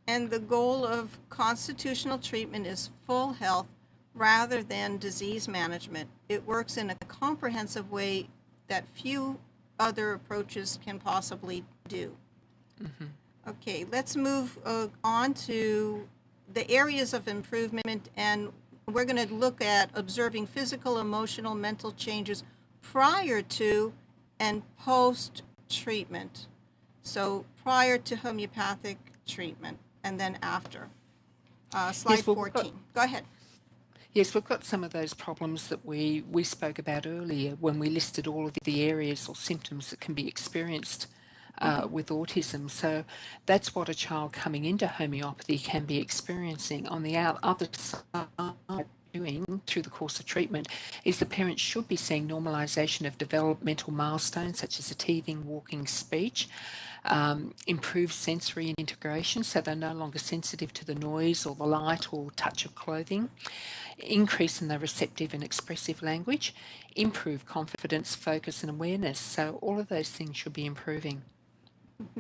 And the goal of constitutional treatment is full health rather than disease management. It works in a comprehensive way that few other approaches can possibly do. Okay, let's move on to the areas of improvement, and we're going to look at observing physical, emotional, mental changes prior to and post treatment. So prior to homeopathic treatment and then after. Slide 14. Go ahead. Yes, we've got some of those problems that we spoke about earlier when we listed all of the areas or symptoms that can be experienced with autism. So that's what a child coming into homeopathy can be experiencing. On the other side, doing through the course of treatment is the parents should be seeing normalisation of developmental milestones such as a teething, walking, speech. improve sensory integration, so they're no longer sensitive to the noise or the light or touch of clothing, increase in the receptive and expressive language, improve confidence, focus and awareness. So all of those things should be improving.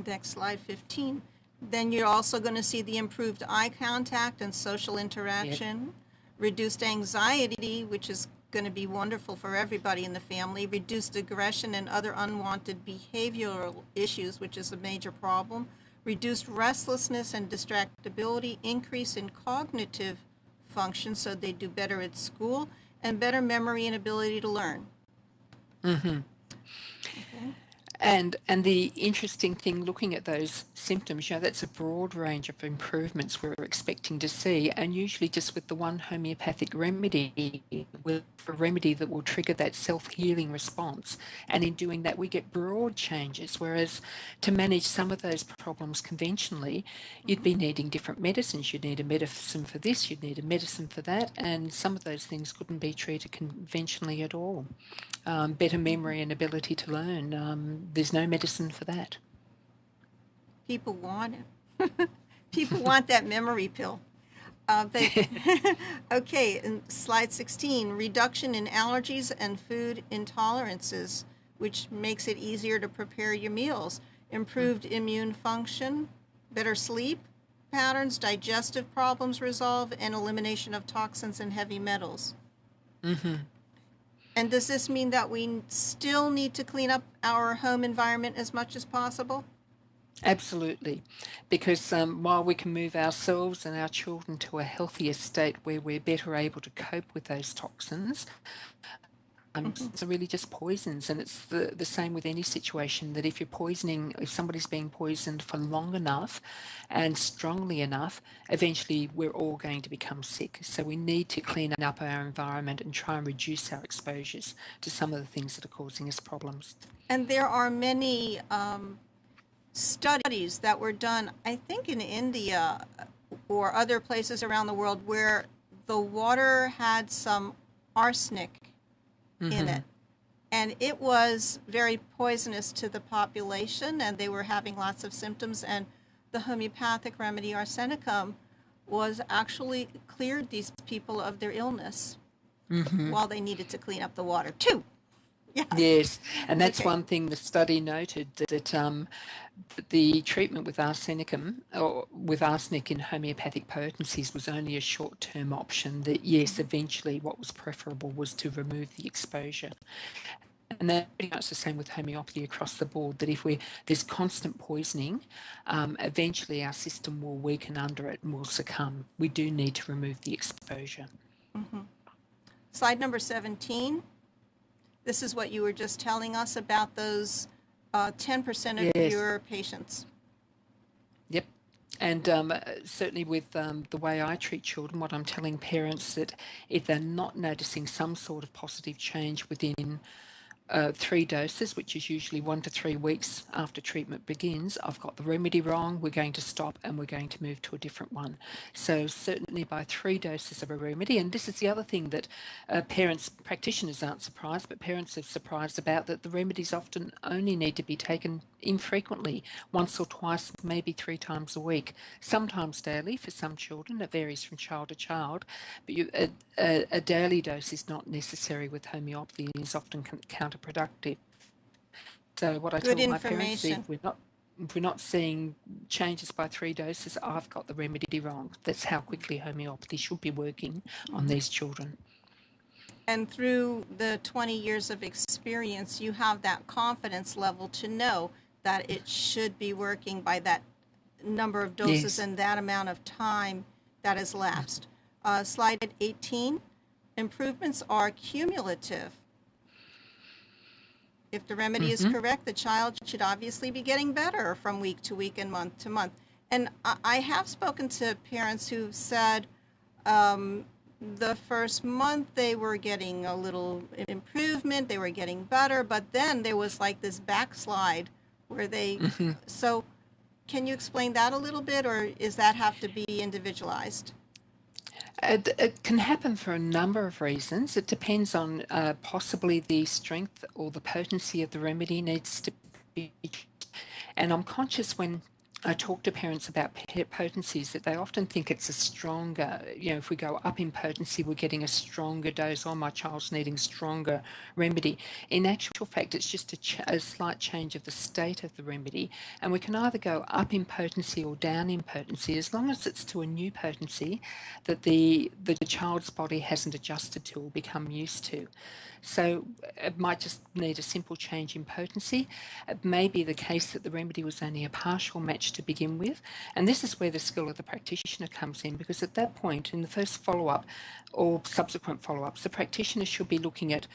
Next slide, 15. Then you're also going to see the improved eye contact and social interaction, reduced anxiety, which is going to be wonderful for everybody in the family, reduced aggression and other unwanted behavioral issues, which is a major problem, reduced restlessness and distractibility, increase in cognitive function, so they do better at school, and better memory and ability to learn. Mm-hmm. Okay. And the interesting thing, looking at those symptoms, that's a broad range of improvements we're expecting to see, and usually just with the one homeopathic remedy, with a remedy that will trigger that self-healing response. And in doing that, we get broad changes, whereas to manage some of those problems conventionally, you'd be needing different medicines. You'd need a medicine for this, you'd need a medicine for that, and some of those things couldn't be treated conventionally at all. Better memory and ability to learn. There's no medicine for that. People want it. People want that memory pill. Okay, in slide 16, reduction in allergies and food intolerances, which makes it easier to prepare your meals. Improved immune function, better sleep patterns, digestive problems resolved, and elimination of toxins and heavy metals. Mm-hmm. And does this mean that we still need to clean up our home environment as much as possible? Absolutely, because while we can move ourselves and our children to a healthier state where we're better able to cope with those toxins, it's really just poisons, and it's the same with any situation, that if somebody's being poisoned for long enough and strongly enough, eventually we're all going to become sick. So we need to clean up our environment and try and reduce our exposures to some of the things that are causing us problems. And there are many studies that were done, I think in India or other places around the world, where the water had some arsenic in it. And it was very poisonous to the population, and they were having lots of symptoms. And the homeopathic remedy arsenicum was actually cleared these people of their illness while they needed to clean up the water too. Yeah. Yes, and that's one thing the study noted, that the treatment with arsenicum, or with arsenic in homeopathic potencies, was only a short-term option. That yes, eventually what was preferable was to remove the exposure. And that's pretty much the same with homeopathy across the board, that if there's constant poisoning, eventually our system will weaken under it and will succumb. We do need to remove the exposure. Slide number 17. This is what you were just telling us about those 10% of your patients. Yep. And certainly with the way I treat children, what I'm telling parents, that if they're not noticing some sort of positive change within 3 doses, which is usually 1 to 3 weeks after treatment begins, I've got the remedy wrong, we're going to stop and we're going to move to a different one. So certainly by 3 doses of a remedy, and this is the other thing that practitioners aren't surprised, but parents are surprised about, that the remedies often only need to be taken infrequently, once or twice, maybe 3 times a week, sometimes daily for some children. It varies from child to child, but a daily dose is not necessary with homeopathy, and is often counterproductive. So what I tell my parents, if we're not seeing changes by 3 doses, I've got the remedy wrong. That's how quickly homeopathy should be working on these children. And through the 20 years of experience, you have that confidence level to know that it should be working by that number of doses and that amount of time that has lapsed. Slide 18, improvements are cumulative. If the remedy is correct, the child should obviously be getting better from week to week and month to month. And I have spoken to parents who've said the first month they were getting a little improvement, they were getting better, but then there was like this backslide where they, so can you explain that a little bit, or does that have to be individualized? It can happen for a number of reasons. It depends on possibly the strength or the potency of the remedy needs to be. And I'm conscious when I talk to parents about potencies that they often think it's a stronger, if we go up in potency, we're getting a stronger dose. Oh, my child's needing stronger remedy. In actual fact, it's just a slight change of the state of the remedy. And we can either go up in potency or down in potency, as long as it's to a new potency that the child's body hasn't adjusted to or become used to. So it might just need a simple change in potency. It may be the case that the remedy was only a partial match to begin with. And this is where the skill of the practitioner comes in, because at that point, in the first follow-up or subsequent follow-ups, the practitioner should be looking at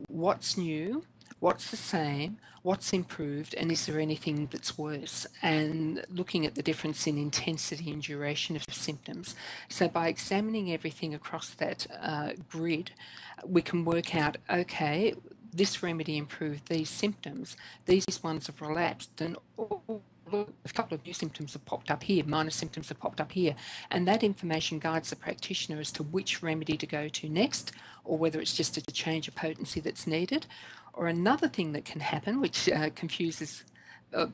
what's new, what's the same, what's improved, and is there anything that's worse? And looking at the difference in intensity and duration of symptoms. So by examining everything across that grid, we can work out, okay, this remedy improved these symptoms, these ones have relapsed, and a couple of new symptoms have popped up here, minor symptoms have popped up here, and that information guides the practitioner as to which remedy to go to next, or whether it's just a change of potency that's needed. Or another thing that can happen, which confuses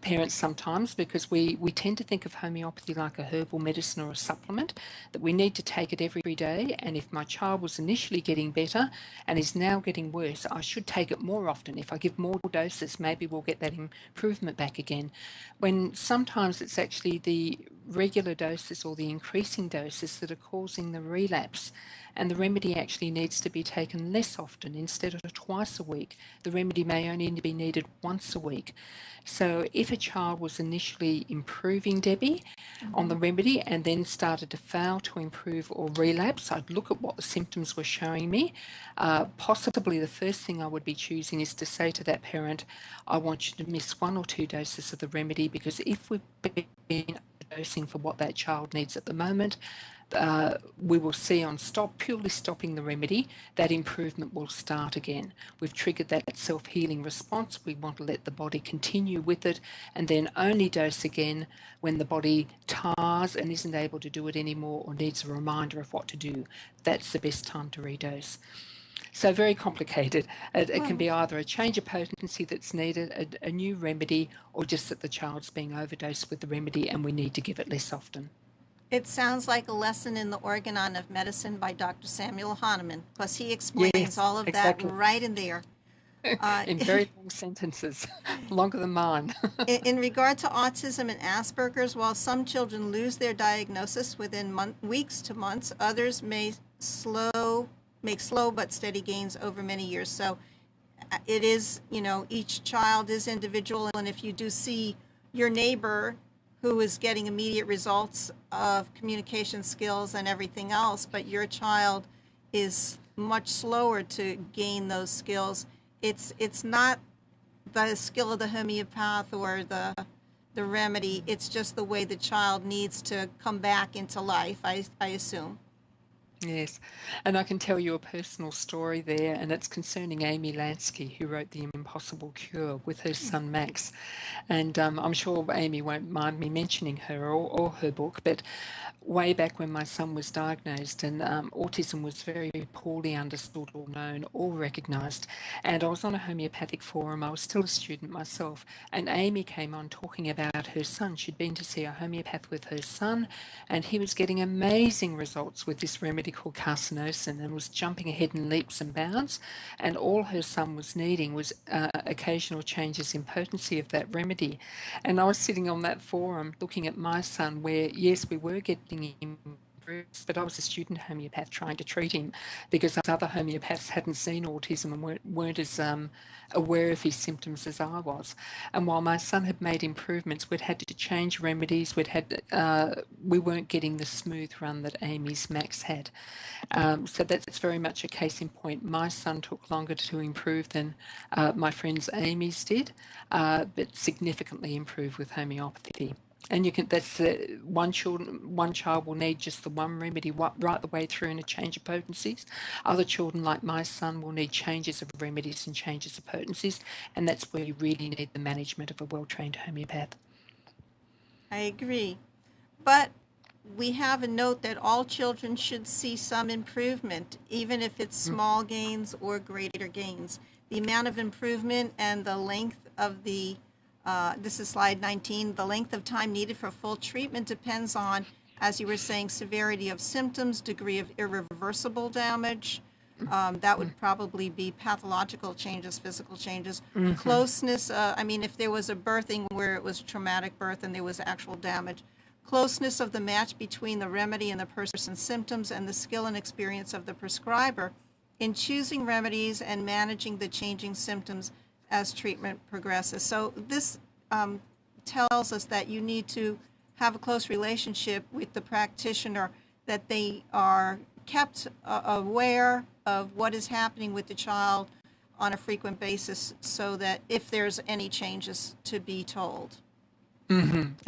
parents sometimes, because we tend to think of homeopathy like a herbal medicine or a supplement, that we need to take it every day, and if my child was initially getting better and is now getting worse, I should take it more often. If I give more doses, maybe we'll get that improvement back again. When sometimes it's actually the regular doses or the increasing doses that are causing the relapse, and the remedy actually needs to be taken less often. Instead of twice a week, the remedy may only be needed once a week. So if a child was initially improving, Debbie, on the remedy and then started to fail to improve or relapse, I'd look at what the symptoms were showing me. Possibly the first thing I would be choosing is to say to that parent, I want you to miss 1 or 2 doses of the remedy, because if we've been dosing for what that child needs at the moment, we will see on purely stopping the remedy, that improvement will start again. We've triggered that self-healing response. We want to let the body continue with it, and then only dose again when the body tires and isn't able to do it anymore or needs a reminder of what to do. That's the best time to redose. So very complicated. It can be either a change of potency that's needed, a new remedy, or just that the child's being overdosed with the remedy and we need to give it less often. It sounds like a lesson in the Organon of Medicine by Dr. Samuel Hahnemann, because he explains all of exactly. that right in there. In very long sentences, longer than mine. In regard to autism and Asperger's, while some children lose their diagnosis within weeks to months, others may make slow but steady gains over many years. So it is, each child is individual, and if you do see your neighbor who is getting immediate results of communication skills and everything else, but your child is much slower to gain those skills, it's not the skill of the homeopath or the remedy. It's just the way the child needs to come back into life, I assume. Yes, and I can tell you a personal story there, and it's concerning Amy Lansky, who wrote The Impossible Cure with her son Max. And I'm sure Amy won't mind me mentioning her or her book, but way back when my son was diagnosed and autism was very poorly understood or known or recognised, and I was on a homeopathic forum, I was still a student myself, and Amy came on talking about her son. She'd been to see a homeopath with her son, and he was getting amazing results with this remedy called carcinosin and was jumping ahead in leaps and bounds, and all her son was needing was occasional changes in potency of that remedy. And I was sitting on that forum looking at my son where, yes, we were getting him, but I was a student homeopath trying to treat him because other homeopaths hadn't seen autism and weren't as aware of his symptoms as I was. And while my son had made improvements, we'd had to change remedies. We weren't getting the smooth run that Amy's Max had. So that's very much a case in point. My son took longer to improve than my friend's Amy's did, but significantly improved with homeopathy. And that's one child will need just the one remedy right the way through in a change of potencies. Other children, like my son, will need changes of remedies and changes of potencies, and that's where you really need the management of a well-trained homeopath. I agree. But we have a note that all children should see some improvement, even if it's small gains or greater gains. The amount of improvement and the length of the This is slide 19. The length of time needed for full treatment depends on, as you were saying, severity of symptoms, degree of irreversible damage. That would probably be pathological changes, physical changes. Closeness, I mean, if there was a birthing where it was traumatic birth and there was actual damage. Closeness of the match between the remedy and the person's symptoms, and the skill and experience of the prescriber in choosing remedies and managing the changing symptoms as treatment progresses. So this tells us that you need to have a close relationship with the practitioner, that they are kept aware of what is happening with the child on a frequent basis, so that if there's any changes, to be told.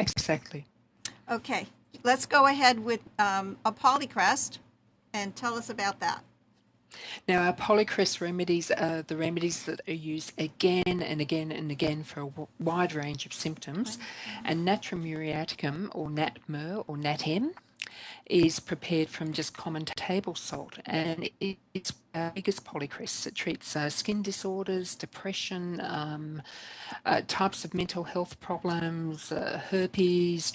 Exactly. Okay, let's go ahead with a polycrest and tell us about that. Now, our polycrest remedies are the remedies that are used again and again and again for a wide range of symptoms. And Natrum muriaticum, or Nat-m or Nat-m, is prepared from just common table salt, and it's our biggest polycrest. It treats skin disorders, depression, types of mental health problems, herpes,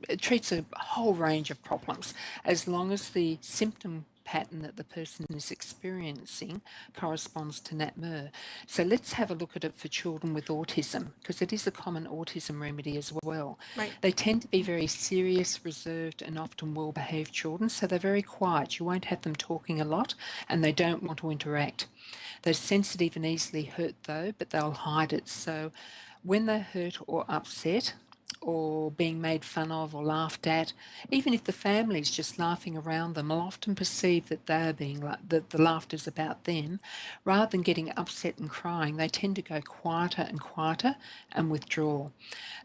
it treats a whole range of problems, as long as the symptom pattern that the person is experiencing corresponds to Nat-m. So let's have a look at it for children with autism, because it is a common autism remedy as well. Right. They tend to be very serious, reserved, and often well-behaved children, so they're very quiet. You won't have them talking a lot, and they don't want to interact. They're sensitive and easily hurt though, but they'll hide it. So when they're hurt or upset, or being made fun of or laughed at, even if the family's just laughing around them, will often perceive that they're that the laughter's about them. Rather than getting upset and crying, they tend to go quieter and quieter and withdraw.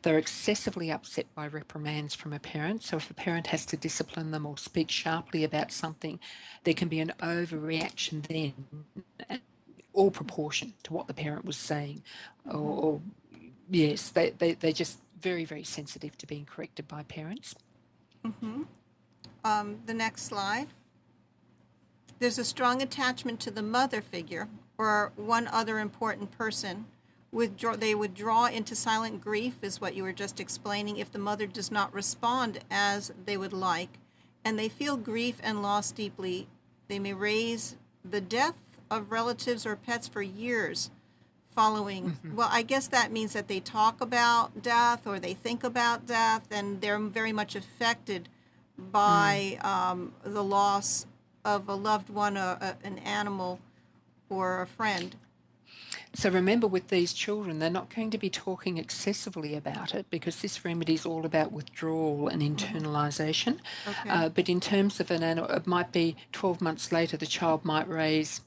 They're excessively upset by reprimands from a parent, so if a parent has to discipline them or speak sharply about something, there can be an overreaction then, all proportion to what the parent was saying, or yes, they're just very, very sensitive to being corrected by parents. The next slide. There's a strong attachment to the mother figure or one other important person. They would draw into silent grief, is what you were just explaining, if the mother does not respond as they would like, and they feel grief and loss deeply. They may raise the death of relatives or pets for years following. Well, I guess that means that they talk about death or they think about death, and they're very much affected by the loss of a loved one, an animal, or a friend. So remember, with these children, they're not going to be talking excessively about it, because this remedy is all about withdrawal and internalisation. Okay. But in terms of an animal, it might be 12 months later, the child might raise,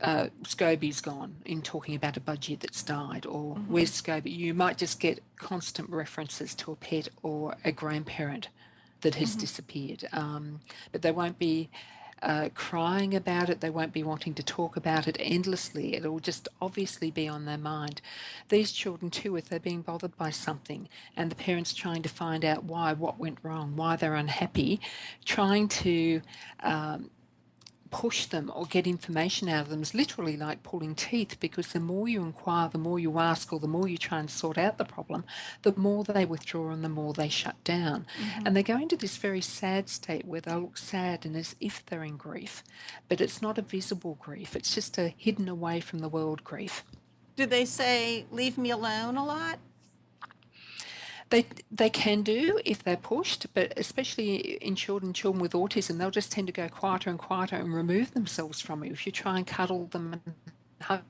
Scobie's gone, in talking about a budgie that's died, or where's Scobie? You might just get constant references to a pet or a grandparent that has disappeared. But they won't be crying about it. They won't be wanting to talk about it endlessly. It'll just obviously be on their mind. These children too, if they're being bothered by something and the parents trying to find out why, what went wrong, why they're unhappy, trying to push them or get information out of them is literally like pulling teeth, because the more you inquire, the more you ask, or the more you try and sort out the problem, the more they withdraw and the more they shut down. And they go into this very sad state where they look sad and as if they're in grief, but it's not a visible grief, it's just a hidden away from the world grief. Do they say, leave me alone a lot? They can do if they're pushed, but especially in children with autism, they'll just tend to go quieter and quieter and remove themselves from you. If you try and cuddle them and hug,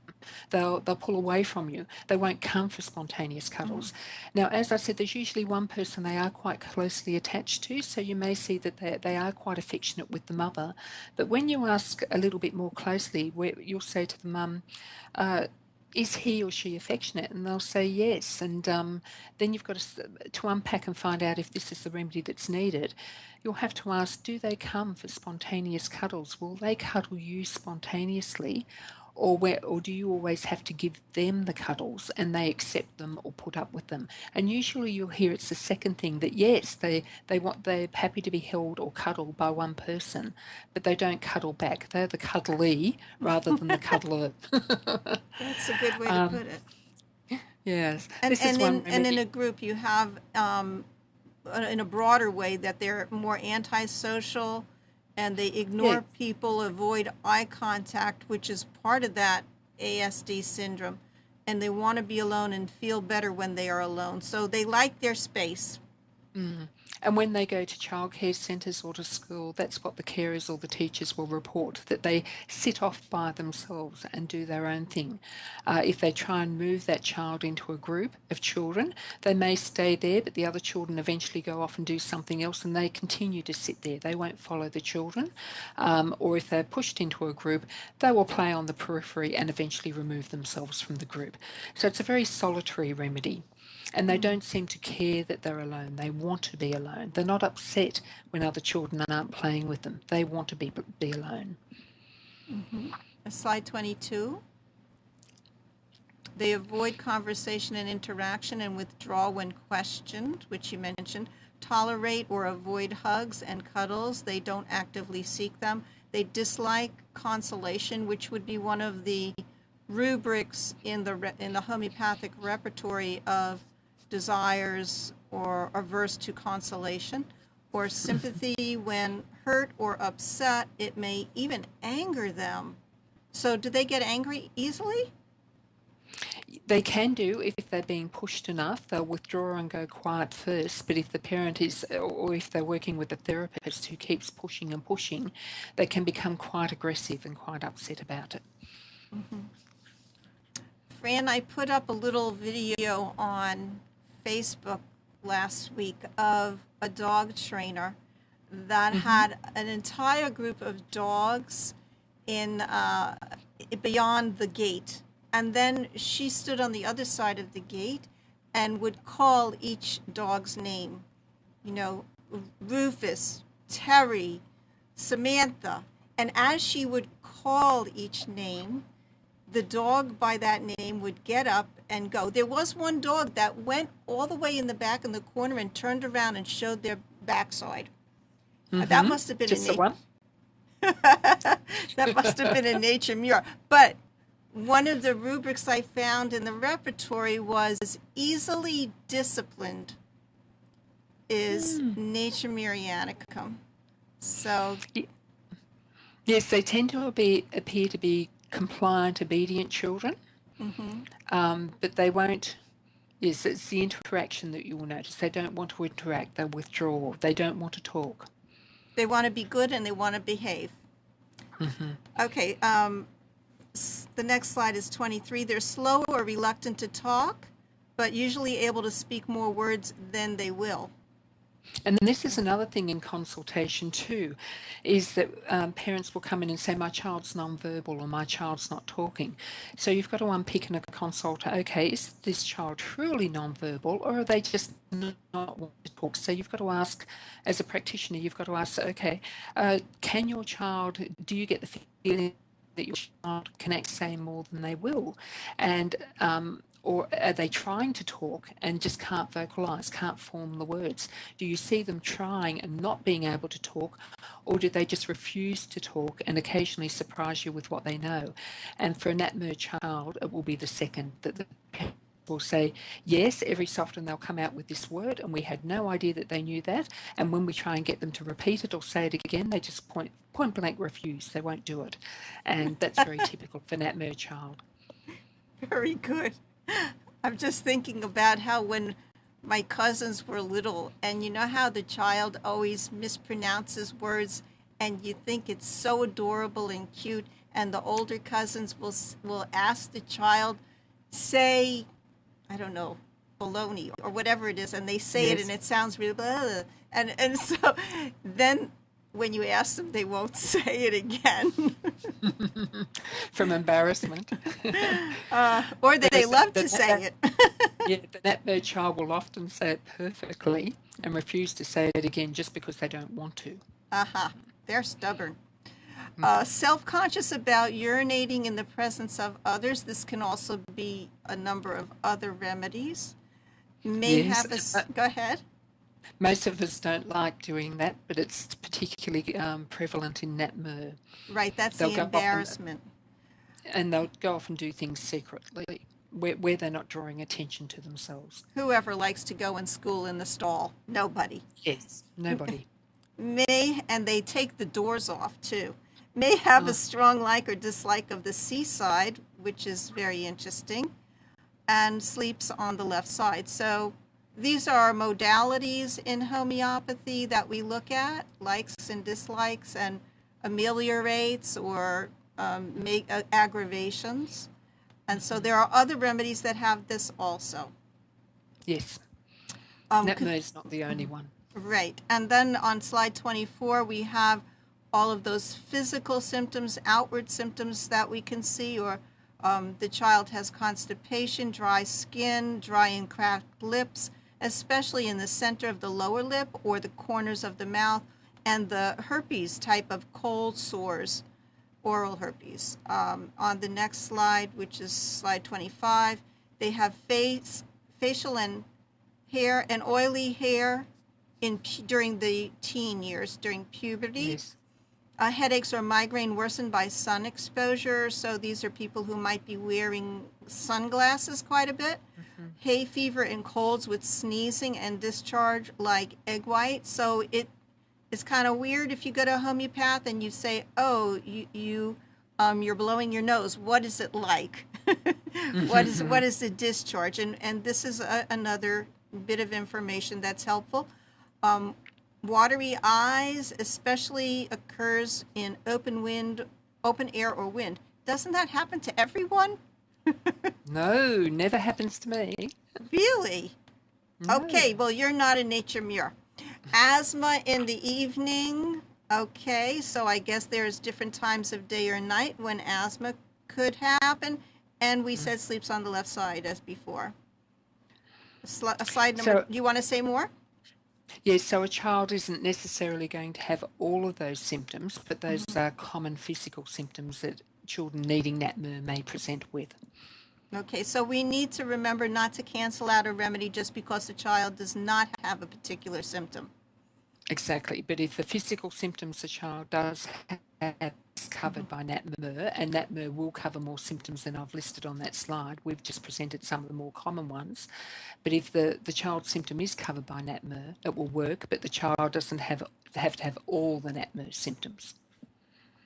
they'll pull away from you. They won't come for spontaneous cuddles. Now, as I said, there's usually one person they are quite closely attached to, so you may see that they are quite affectionate with the mother. But when you ask a little bit more closely, you'll say to the mum, is he or she affectionate? And they'll say yes. And then you've got to unpack and find out if this is the remedy that's needed. You'll have to ask, do they come for spontaneous cuddles? Will they cuddle you spontaneously? Or do you always have to give them the cuddles and they accept them or put up with them? And usually you'll hear it's the second thing, that yes, they're happy to be held or cuddled by one person, but they don't cuddle back. They're the cuddlee rather than the cuddler. That's a good way to put it. Yes, And this is one and in remedy. a group, you have in a broader way that they're more antisocial, and they ignore Yes. people, avoid eye contact, which is part of that ASD syndrome, and they want to be alone and feel better when they are alone. So they like their space. Mm. And when they go to childcare centres or to school, that's what the carers or the teachers will report, that they sit off by themselves and do their own thing. If they try and move that child into a group of children, they may stay there, but the other children eventually go off and do something else and they continue to sit there. They won't follow the children. Or if they're pushed into a group, they will play on the periphery and eventually remove themselves from the group. So it's a very solitary remedy. And they don't seem to care that they're alone. They want to be alone. They're not upset when other children aren't playing with them. They want to be alone. Slide 22. They avoid conversation and interaction and withdraw when questioned, which you mentioned. Tolerate or avoid hugs and cuddles. They don't actively seek them. They dislike consolation, which would be one of the rubrics in the homeopathic repertory of desires or averse to consolation, or sympathy when hurt or upset. It may even anger them. So do they get angry easily? They can do if they're being pushed enough. They'll withdraw and go quiet first. But if the parent is, or if they're working with a therapist who keeps pushing and pushing, they can become quite aggressive and quite upset about it. Fran, I put up a little video on Facebook last week of a dog trainer that had an entire group of dogs in beyond the gate. And then she stood on the other side of the gate and would call each dog's name. You know, Rufus, Terry, Samantha. And as she would call each name, the dog by that name would get up and go. There was one dog that went all the way in the back in the corner and turned around and showed their backside. That must have been Just the one? that must have been a nature mirror. But one of the rubrics I found in the repertory was easily disciplined is nature muriaticum. So yes, they tend to appear to be compliant, obedient children, but they won't. Yes, it's the interaction that you will notice. They don't want to interact. They withdraw. They don't want to talk. they want to be good and they want to behave. Okay, the next slide is 23. They're slow or reluctant to talk, but usually able to speak more words than they will. And this is another thing in consultation too, is that parents will come in and say, my child's non-verbal or my child's not talking. So you've got to unpick in a consult, okay, is this child truly non-verbal or are they just not wanting to talk? So you've got to ask, as a practitioner, you've got to ask, okay, can your child, do you get the feeling that your child can actually say more than they will? And or are they trying to talk and just can't vocalise, can't form the words? Do you see them trying and not being able to talk, or do they just refuse to talk and occasionally surprise you with what they know? And for a Nat-m child, it will be the second, that the parent will say, yes, every so often they'll come out with this word and we had no idea that they knew that. And when we try and get them to repeat it or say it again, they just point blank refuse. They won't do it. And that's very typical for Nat-m child. Very good. I'm just thinking about how when my cousins were little, and you know how the child always mispronounces words, and you think it's so adorable and cute, and the older cousins will ask the child, say, I don't know, baloney or whatever it is, and they say it and it sounds really blah, and so then when you ask them, they won't say it again. From embarrassment. Or they love to say it. Yeah, the Nat-m child will often say it perfectly and refuse to say it again just because they don't want to. They're stubborn. Self-conscious about urinating in the presence of others. This can also be a number of other remedies. Go ahead. Most of us don't like doing that, but it's particularly prevalent in Nat-m. Right, that's the embarrassment. And they'll go off and do things secretly. where they're not drawing attention to themselves. Whoever likes to go in school in the stall? Nobody. Yes, nobody. May, and they take the doors off too, may have Oh. a strong like or dislike of the seaside, which is very interesting, and sleeps on the left side. So these are modalities in homeopathy that we look at, likes and dislikes, and ameliorates or make aggravations. And so there are other remedies that have this also. Yes. Um, Nat-m is not the only one. Right. And then on slide 24, we have all of those physical symptoms, outward symptoms that we can see, or the child has constipation, dry skin, dry and cracked lips, especially in the center of the lower lip or the corners of the mouth, and the herpes type of cold sores, oral herpes. On the next slide, which is slide 25, they have facial and hair and oily hair during the teen years, during puberty. Yes. Headaches or migraine worsened by sun exposure. So these are people who might be wearing sunglasses quite a bit. Mm-hmm. Hay fever and colds with sneezing and discharge like egg white. So it's kind of weird if you go to a homeopath and you say, "Oh, you're blowing your nose. What is it like? what is the discharge?" And this is another bit of information that's helpful. Watery eyes especially occurs in open air or wind. Doesn't that happen to everyone? No, never happens to me. Really? No. Okay, well, you're not a nature mirror. Asthma in the evening. Okay, so I guess there's different times of day or night when asthma could happen. And we said sleeps on the left side as before. Slide number, do you want to say more? Yes, so a child isn't necessarily going to have all of those symptoms, but those are common physical symptoms that children needing Nat-m may present with. Okay, so we need to remember not to cancel out a remedy just because the child does not have a particular symptom. Exactly, but if the physical symptoms the child does have is covered by Nat-m, and Nat-m will cover more symptoms than I've listed on that slide, we've just presented some of the more common ones, but if the child's symptom is covered by Nat-m, it will work, but the child doesn't have to have all the Nat-m symptoms.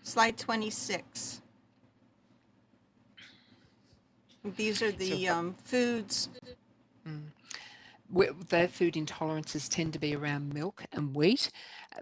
Slide 26. These are the foods. Their food intolerances tend to be around milk and wheat.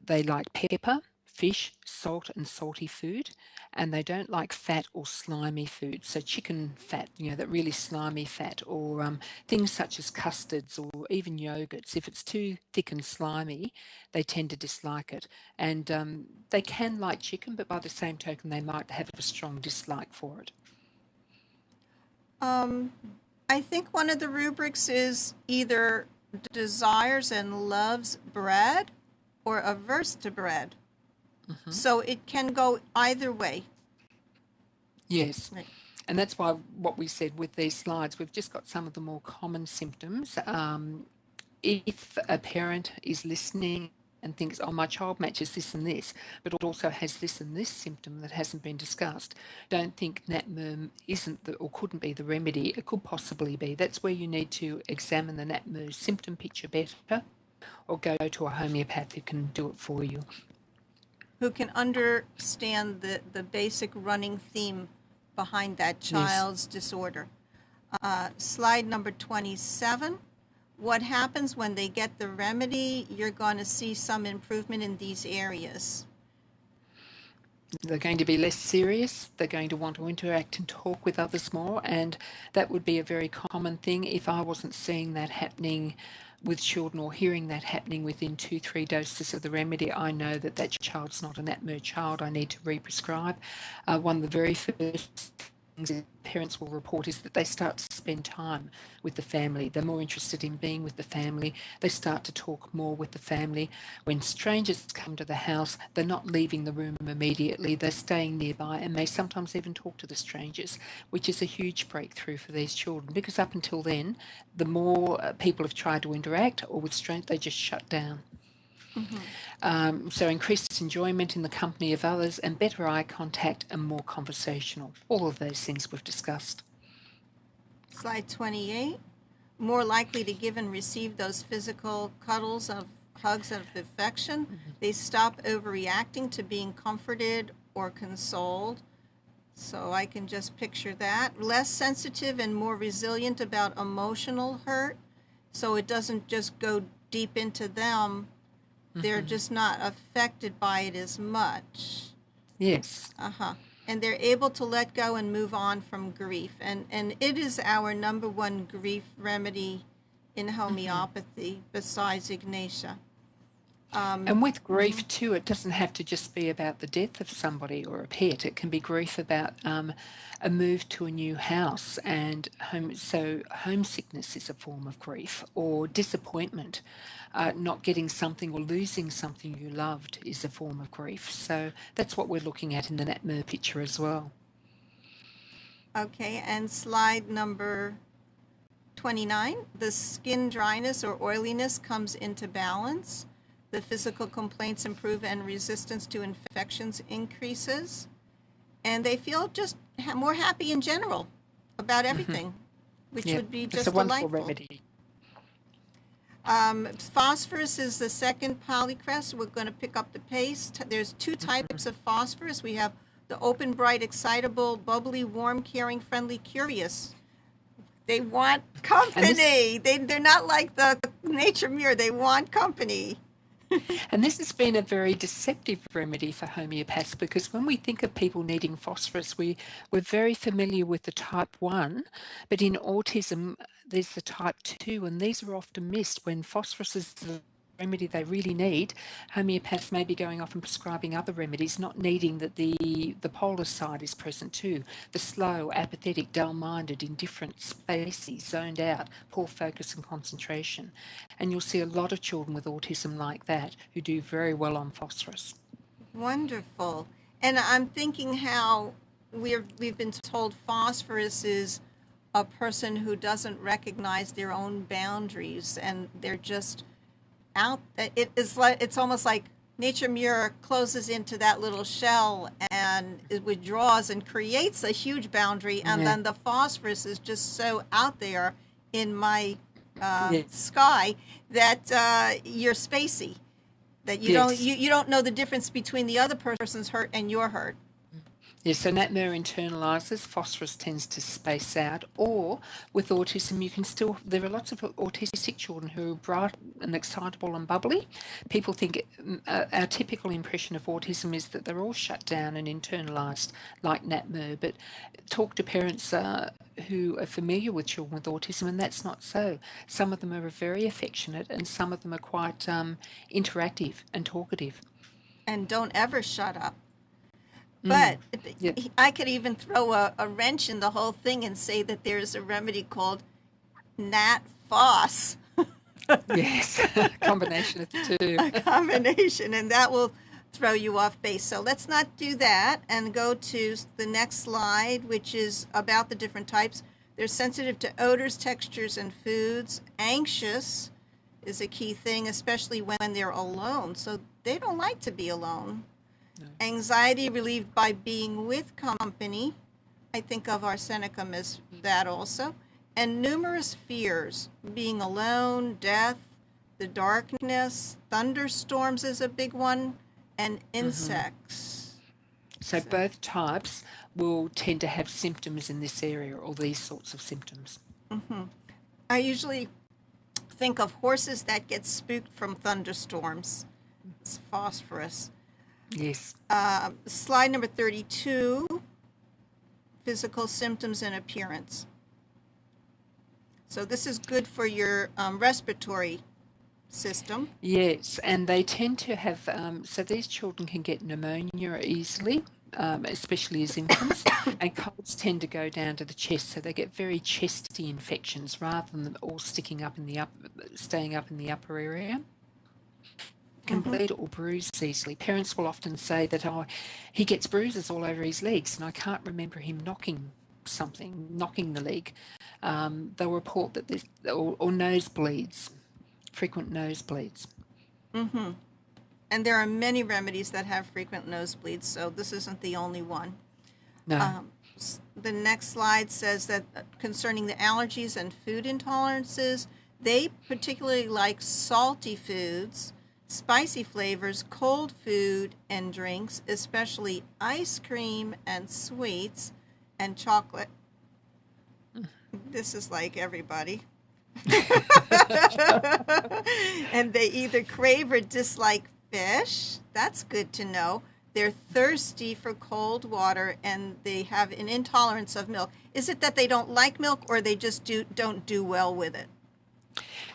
They like pepper, fish, salt and salty food, and they don't like fat or slimy food. So chicken fat, that really slimy fat, or things such as custards or even yogurts. If it's too thick and slimy, they tend to dislike it. And they can like chicken, but by the same token, they might have a strong dislike for it. I think one of the rubrics is either desires and loves bread or averse to bread. So it can go either way. Yes. Right. And that's why what we said with these slides, we've just got some of the more common symptoms. If a parent is listening and thinks, oh, my child matches this and this, but it also has this and this symptom that hasn't been discussed, don't think Nat-m isn't or couldn't be the remedy. It could possibly be. That's where you need to examine the Nat-m symptom picture better, or go to a homeopath who can do it for you. Who can understand the basic running theme behind that child's disorder. Slide number 27. What happens when they get the remedy? You're going to see some improvement in these areas. They're going to be less serious. They're going to want to interact and talk with others more, and that would be a very common thing. If I wasn't seeing that happening with children or hearing that happening within 2-3 doses of the remedy, I know that that child's not a Nat-m child. I need to re-prescribe. One of the very first things that parents will report is that they start to spend time with the family. They're more interested in being with the family. They start to talk more with the family. When strangers come to the house, they're not leaving the room immediately. They're staying nearby and may sometimes even talk to the strangers, which is a huge breakthrough for these children, because up until then, the more people have tried to interact or with strangers, they just shut down. So increased enjoyment in the company of others and better eye contact and more conversational. All of those things we've discussed. Slide 28. More likely to give and receive those physical cuddles of hugs of affection. They stop overreacting to being comforted or consoled. So I can just picture that. Less sensitive and more resilient about emotional hurt. So it doesn't just go deep into them. They're just not affected by it as much. Yes. And they're able to let go and move on from grief. And it is our number one grief remedy in homeopathy besides Ignatia. And with grief too, it doesn't have to just be about the death of somebody or a pet. It can be grief about a move to a new house, and homesickness is a form of grief, or disappointment. Not getting something or losing something you loved is a form of grief. So that's what we're looking at in the Nat-m picture as well. Okay, and slide number 29. The skin dryness or oiliness comes into balance. The physical complaints improve and resistance to infections increases. And they feel just more happy in general about everything, which would be just it's a wonderful delightful. remedy. Phosphorus is the second polycrest. We're going to pick up the pace. There's two types of phosphorus. We have the open, bright, excitable, bubbly, warm, caring, friendly, curious. They want company. They're not like the nature mirror. They want company. And this has been a very deceptive remedy for homeopaths, because when we think of people needing phosphorus, we're very familiar with the type 1, but in autism there's the type 2, and these are often missed. When phosphorus is the remedy they really need, homeopaths may be going off and prescribing other remedies, not needing that the polar side is present too. The slow, apathetic, dull-minded, indifferent, spacey, zoned out, poor focus and concentration. And you'll see a lot of children with autism like that who do very well on phosphorus. Wonderful. And I'm thinking how we've been told phosphorus is a person who doesn't recognize their own boundaries, and they're just out. It's almost like nature mirror closes into that little shell and it withdraws and creates a huge boundary, and then the phosphorus is just so out there in my sky that you're spacey, that you don't know the difference between the other person's hurt and your hurt. Yes, so Nat-m internalizes, phosphorus tends to space out, or with autism you can still, there are lots of autistic children who are bright and excitable and bubbly. People think our typical impression of autism is that they're all shut down and internalized like Nat-m, but talk to parents who are familiar with children with autism, and that's not so. Some of them are very affectionate and some of them are quite interactive and talkative. And don't ever shut up. But I could even throw a wrench in the whole thing and say that there's a remedy called Nat Foss. Yes, combination of the two. A combination, and that will throw you off base. So let's not do that and go to the next slide, which is about the different types. They're sensitive to odors, textures, and foods. Anxious is a key thing, especially when they're alone. So they don't like to be alone. No. Anxiety relieved by being with company. I think of arsenicum as that also. And numerous fears, being alone, death, the darkness, thunderstorms is a big one, and insects. So both types will tend to have symptoms in this area, or these sorts of symptoms. I usually think of horses that get spooked from thunderstorms. It's phosphorus. Yes. Slide number 32, physical symptoms and appearance. So this is good for your respiratory system. Yes, and they tend to have, so these children can get pneumonia easily, especially as infants, and colds tend to go down to the chest, so they get very chesty infections rather than them all staying up in the upper area. Can bleed or bruise easily. Parents will often say that, he gets bruises all over his legs, and I can't remember him knocking the leg. They'll report that there's, or nosebleeds, frequent nosebleeds. And there are many remedies that have frequent nosebleeds, so this isn't the only one. No. the next slide says that concerning the allergies and food intolerances, they particularly like salty foods, spicy flavors, cold food and drinks, especially ice cream and sweets and chocolate. This is like everybody. And they either crave or dislike fish. That's good to know. They're thirsty for cold water, and they have an intolerance of milk. Is it that they don't like milk, or they just don't do well with it?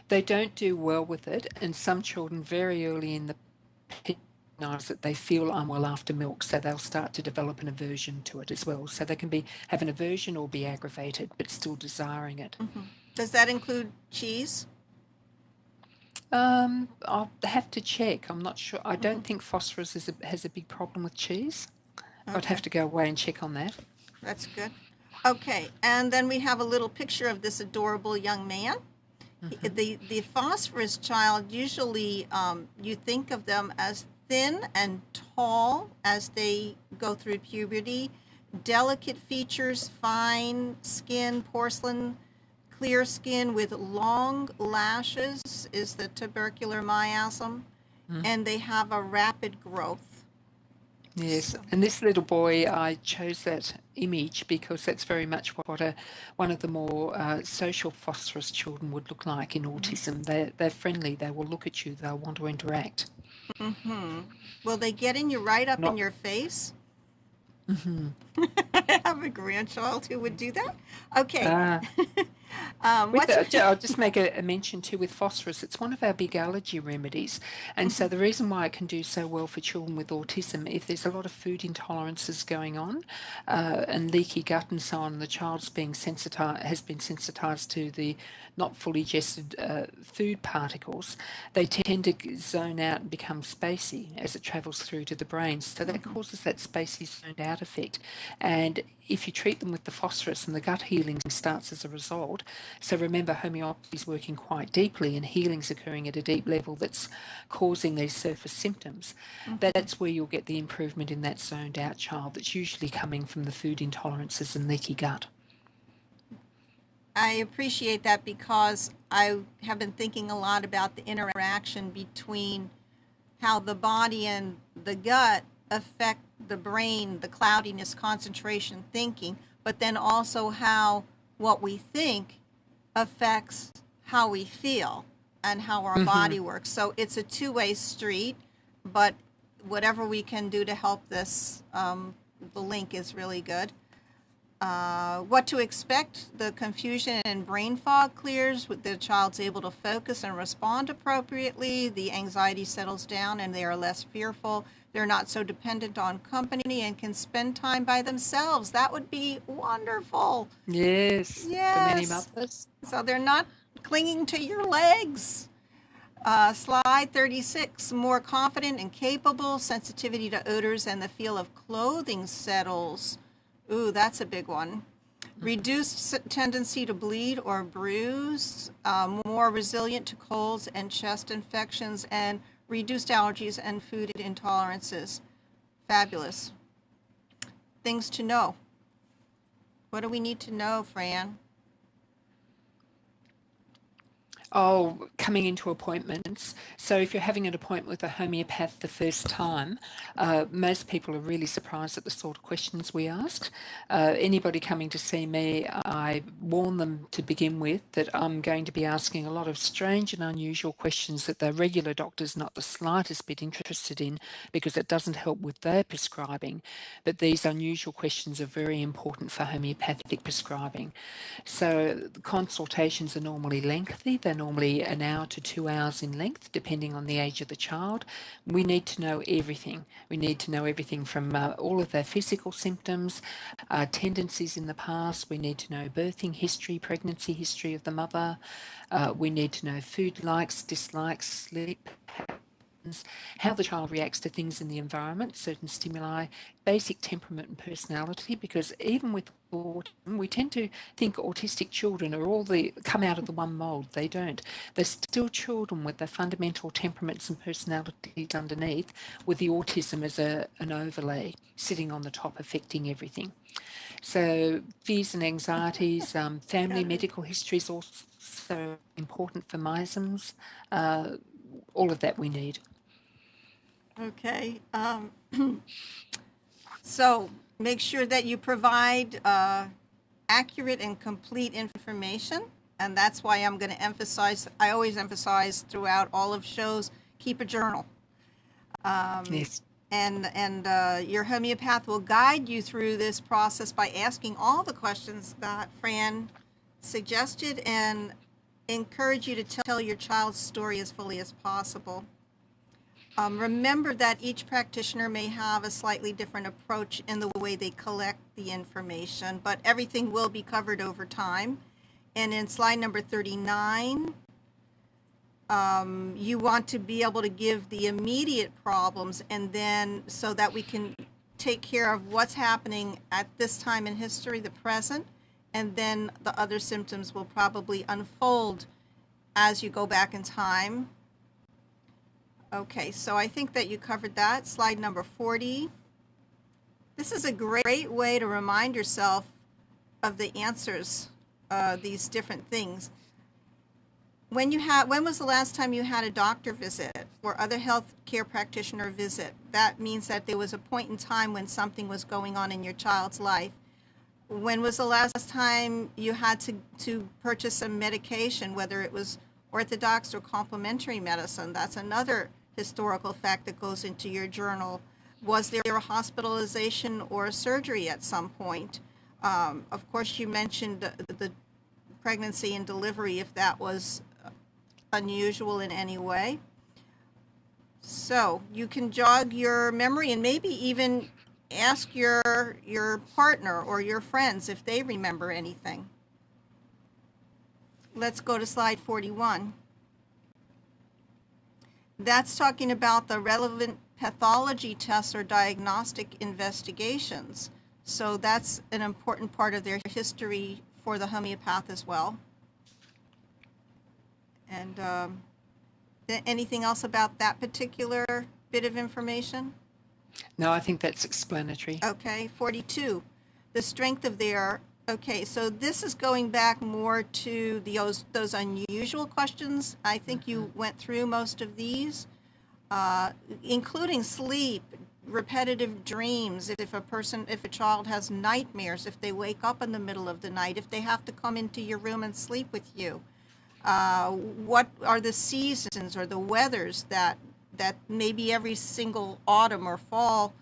They don't do well with it, and some children very early in the recognize that they feel unwell after milk, so they'll start to develop an aversion to it as well. So they can have an aversion or be aggravated, but still desiring it. Mm-hmm. Does that include cheese? I'll have to check. I'm not sure. I don't think phosphorus has a big problem with cheese. Okay. I'd have to go away and check on that. That's good. Okay, and then we have a little picture of this adorable young man. Mm-hmm. The phosphorus child, usually you think of them as thin and tall as they go through puberty, delicate features, fine skin, porcelain, clear skin with long lashes is the tubercular miasm, and they have a rapid growth. Yes, and this little boy, I chose that image because that's very much what one of the more social phosphorus children would look like in autism. They're friendly, they will look at you, they'll want to interact. Mm-hmm. Will they get in you right up in your face? Mm-hmm. I have a grandchild who would do that. Okay. I'll just make a mention too with phosphorus. It's one of our big allergy remedies. And so the reason why it can do so well for children with autism, if there's a lot of food intolerances going on and leaky gut and so on, the child's has been sensitized to the not fully digested food particles, they tend to zone out and become spacey as it travels through to the brain. So that causes that spacey zoned out effect. And if you treat them with the phosphorus, and the gut healing starts as a result. So remember, homeopathy is working quite deeply, and healing's occurring at a deep level that's causing these surface symptoms. That's where you'll get the improvement in that zoned out child that's usually coming from the food intolerances and leaky gut. I appreciate that because I have been thinking a lot about the interaction between how the body and the gut affect the brain, the cloudiness, concentration, thinking, but then also how what we think affects how we feel and how our body works. So it's a two-way street, but whatever we can do to help this, the link is really good. What to expect, the confusion and brain fog clears, the child's able to focus and respond appropriately, the anxiety settles down and they are less fearful. They're not so dependent on company and can spend time by themselves. That would be wonderful. Yes. For many mothers. So they're not clinging to your legs. Slide 36, more confident and capable, sensitivity to odors and the feel of clothing settles. Ooh, that's a big one. Reduced tendency to bleed or bruise, more resilient to colds and chest infections, and reduced allergies and food intolerances. Fabulous. Things to know. What do we need to know, Fran? Oh, coming into appointments. So if you're having an appointment with a homeopath the first time, most people are really surprised at the sort of questions we ask. Anybody coming to see me, I warn them to begin with that I'm going to be asking a lot of strange and unusual questions that their regular doctor's not the slightest bit interested in because it doesn't help with their prescribing. But these unusual questions are very important for homeopathic prescribing. So the consultations are normally lengthy. They're normally an hour to 2 hours in length, depending on the age of the child. We need to know everything. We need to know everything from all of their physical symptoms, tendencies in the past. We need to know birthing history, pregnancy history of the mother. We need to know food likes, dislikes, sleep how the child reacts to things in the environment, certain stimuli, basic temperament and personality, because even with autism, we tend to think autistic children are all come out of the one mould. They don't. They're still children with the fundamental temperaments and personalities underneath, with the autism as an overlay sitting on the top affecting everything. So fears and anxieties, family medical history is also important for MISMs. All of that we need. Okay. So make sure that you provide accurate and complete information. And that's why I'm going to emphasize, I always emphasize throughout all of shows, keep a journal. Yes. And your homeopath will guide you through this process by asking all the questions that Fran suggested and encourage you to tell your child's story as fully as possible. Remember that each practitioner may have a slightly different approach in the way they collect the information, but everything will be covered over time. And in slide number 39, you want to be able to give the immediate problems, and then so that we can take care of what's happening at this time in history, the present, and then the other symptoms will probably unfold as you go back in time. Okay, so I think that you covered that. Slide number 40. This is a great way to remind yourself of the answers, these different things. When was the last time you had a doctor visit or other health care practitioner visit? That means that there was a point in time when something was going on in your child's life. When was the last time you had to purchase some medication, whether it was orthodox or complementary medicine? That's another historical fact that goes into your journal. Was there a hospitalization or a surgery at some point? Of course, you mentioned the pregnancy and delivery, if that was unusual in any way. So you can jog your memory and maybe even ask your partner or your friends if they remember anything. Let's go to slide 41. That's talking about the relevant pathology tests or diagnostic investigations. So that's an important part of their history for the homeopath as well. And anything else about that particular bit of information? No, I think that's explanatory. Okay, 42. The strength of their, okay, so this is going back more to those unusual questions. I think you went through most of these, including sleep, repetitive dreams, if a child has nightmares, if they wake up in the middle of the night, if they have to come into your room and sleep with you. What are the seasons or the weathers that maybe every single autumn or fall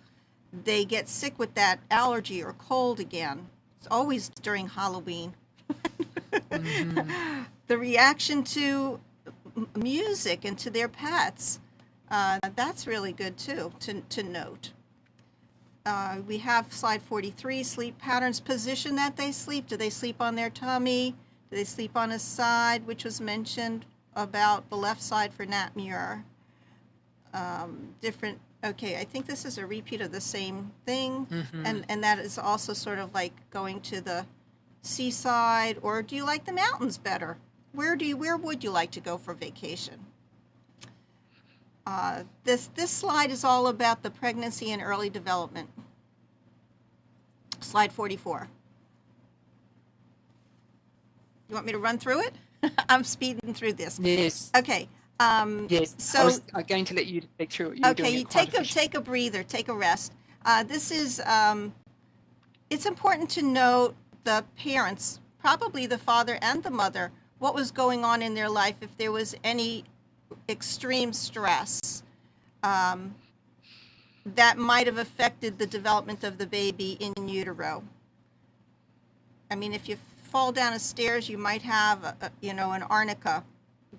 they get sick with that allergy or cold again. It's always during Halloween. Mm-hmm. The reaction to music and to their pets, that's really good too to note. We have slide 43, sleep patterns, position that they sleep. Do they sleep on their tummy? Do they sleep on a side, which was mentioned about the left side for Nat-m. Different, okay, I think this is a repeat of the same thing. Mm-hmm. And that is also sort of like going to the seaside, or do you like the mountains better? Where would you like to go for vacation? This slide is all about the pregnancy and early development. Slide 44. You want me to run through it? I'm speeding through this. Yes. Okay. Yes. So I'm going to let you take through it. Okay, take a breather, take a rest. This is, it's important to note the parents, probably the father and the mother, what was going on in their life, if there was any extreme stress that might have affected the development of the baby in utero. I mean, if you fall down a stairs, you might have, an arnica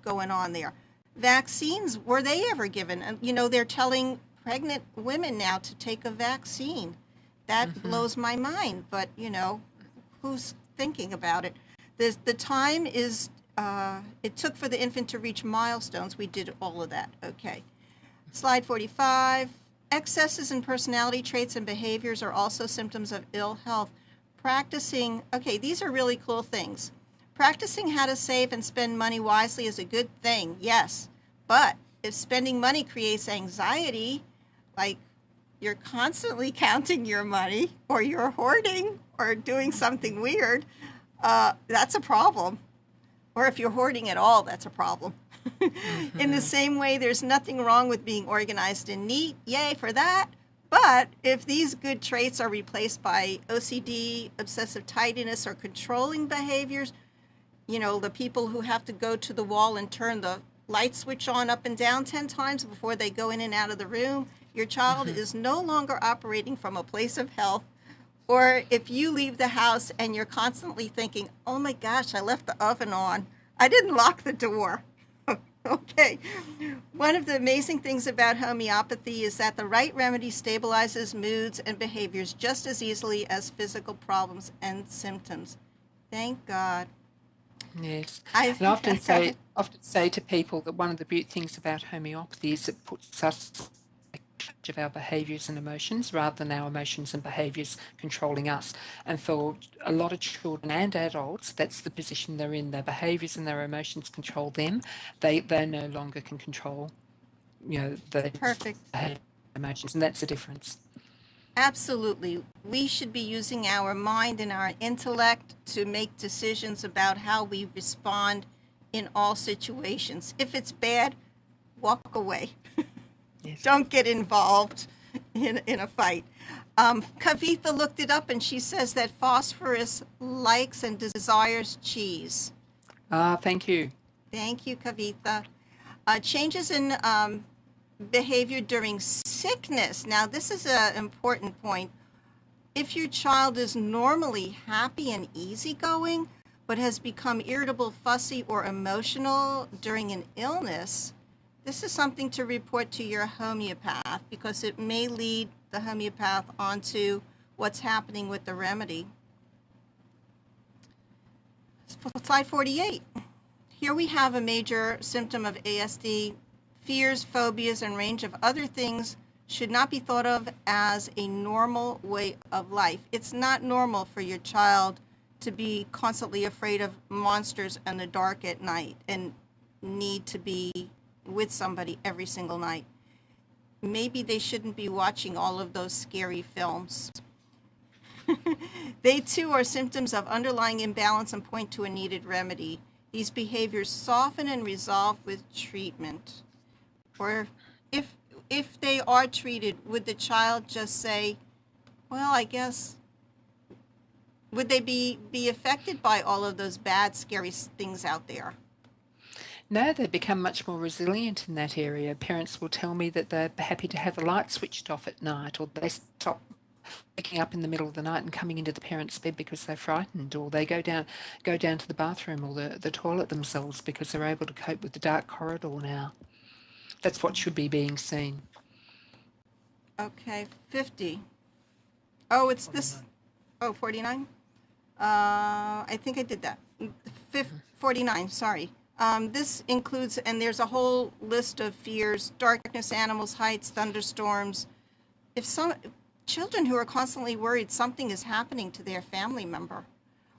going on there. Vaccines, were they ever given? And, they're telling pregnant women now to take a vaccine. That blows my mind, but, who's thinking about it? The time is, it took for the infant to reach milestones. We did all of that, okay. Slide 45. Excesses in personality traits and behaviors are also symptoms of ill health. Practicing, okay, these are really cool things. Practicing how to save and spend money wisely is a good thing, yes. But if spending money creates anxiety, like you're constantly counting your money, or you're hoarding, or doing something weird, that's a problem. Or if you're hoarding at all, that's a problem. In the same way, there's nothing wrong with being organized and neat. Yay for that. But if these good traits are replaced by OCD, obsessive tidiness, or controlling behaviors, you know, the people who have to go to the wall and turn the light switch on up and down 10 times before they go in and out of the room, your child is no longer operating from a place of health. Or if you leave the house and you're constantly thinking, oh my gosh, I left the oven on. I didn't lock the door. Okay. One of the amazing things about homeopathy is that the right remedy stabilizes moods and behaviors just as easily as physical problems and symptoms. Thank God. Yes. And I often say to people that one of the beautiful things about homeopathy is it puts us in charge of our behaviours and emotions rather than our emotions and behaviours controlling us. And for a lot of children and adults, that's the position they're in. Their behaviours and their emotions control them. They no longer can control, you know, the Perfect. emotions, and that's the difference. Absolutely. We should be using our mind and our intellect to make decisions about how we respond in all situations. If it's bad, walk away. Yes. Don't get involved in a fight. Kavitha looked it up and she says that phosphorus likes and desires cheese. Thank you. Thank you, Kavitha. Changes in behavior during sickness. Now, this is an important point. If your child is normally happy and easygoing, but has become irritable, fussy, or emotional during an illness, this is something to report to your homeopath because it may lead the homeopath onto what's happening with the remedy. Slide 48. Here we have a major symptom of ASD. Fears, phobias, and range of other things should not be thought of as a normal way of life. It's not normal for your child to be constantly afraid of monsters in the dark at night and need to be with somebody every single night. Maybe they shouldn't be watching all of those scary films. They too are symptoms of underlying imbalance and point to a needed remedy. These behaviors soften and resolve with treatment. Or if they are treated, would the child just say, well, I guess, would they be affected by all of those bad, scary things out there? No, they become much more resilient in that area. Parents will tell me that they're happy to have the light switched off at night, or they stop waking up in the middle of the night and coming into the parents' bed because they're frightened, or they go down to the bathroom or the toilet themselves because they're able to cope with the dark corridor now. That's what should be being seen. Okay, 50. Oh, it's 49. This. Oh, 49? I think I did that. 49, sorry. This includes, and there's a whole list of fears: darkness, animals, heights, thunderstorms. If some children who are constantly worried something is happening to their family member,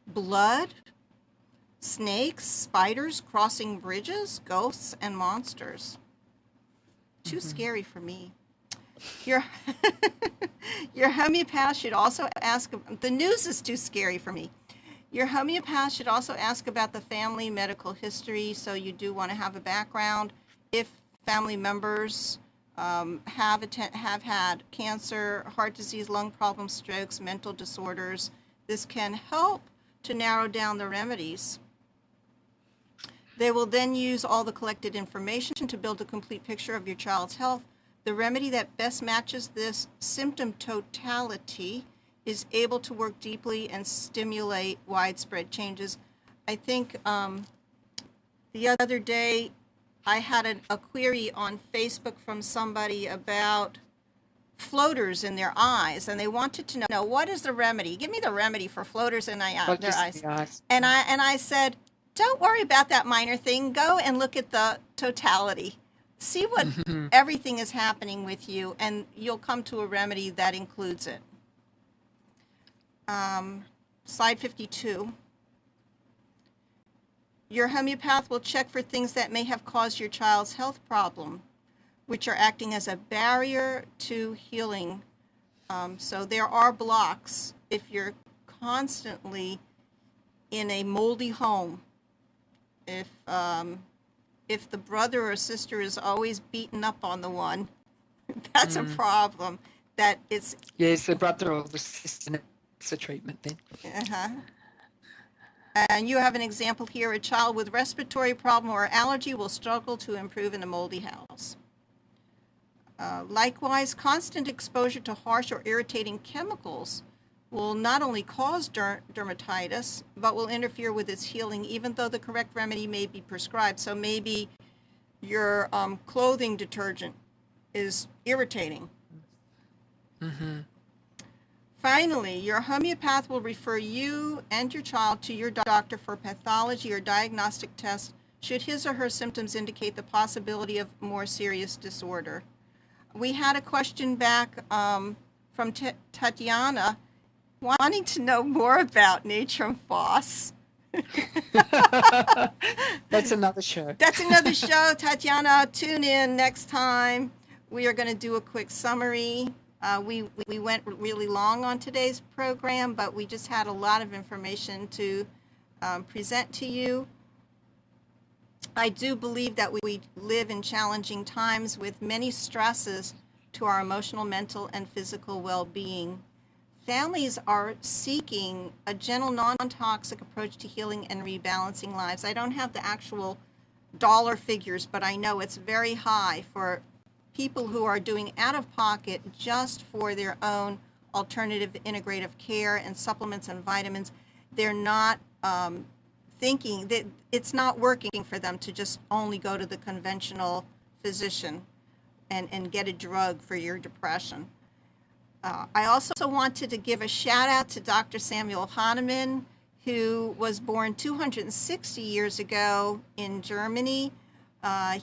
blood, snakes, spiders, crossing bridges, ghosts, and monsters. Too scary for me. Your homeopath should also ask, the news is too scary for me. Your homeopath should also ask about the family medical history, so you do want to have a background. If family members have had cancer, heart disease, lung problems, strokes, mental disorders, this can help to narrow down the remedies. They will then use all the collected information to build a complete picture of your child's health. The remedy that best matches this symptom totality is able to work deeply and stimulate widespread changes. I think the other day I had a query on Facebook from somebody about floaters in their eyes, and they wanted to know, what is the remedy? Give me the remedy for floaters in their eyes. And I said, don't worry about that minor thing. Go and look at the totality. See what everything is happening with you, and you'll come to a remedy that includes it. Slide 52. Your homeopath will check for things that may have caused your child's health problem, which are acting as a barrier to healing. So there are blocks if you're constantly in a moldy home. If the brother or sister is always beaten up on the one, that's a problem. That it's Yes, the brother or the sister. It's a treatment then. And you have an example here. A child with respiratory problem or allergy will struggle to improve in a moldy house. Likewise, constant exposure to harsh or irritating chemicals will not only cause dermatitis, but will interfere with its healing, even though the correct remedy may be prescribed. So maybe your clothing detergent is irritating. Finally, your homeopath will refer you and your child to your doctor for pathology or diagnostic tests should his or her symptoms indicate the possibility of more serious disorder. We had a question back from Tatiana wanting to know more about Natrum Phos. That's another show. That's another show. Tatiana, tune in next time. We are going to do a quick summary. We went really long on today's program, but we just had a lot of information to present to you. I do believe that we live in challenging times with many stresses to our emotional, mental, and physical well-being. Families are seeking a gentle, non-toxic approach to healing and rebalancing lives. I don't have the actual dollar figures, but I know it's very high for people who are doing out-of-pocket just for their own alternative integrative care and supplements and vitamins. They're not thinking that it's not working for them to just only go to the conventional physician and get a drug for your depression. I also wanted to give a shout out to Dr. Samuel Hahnemann, who was born 260 years ago in Germany.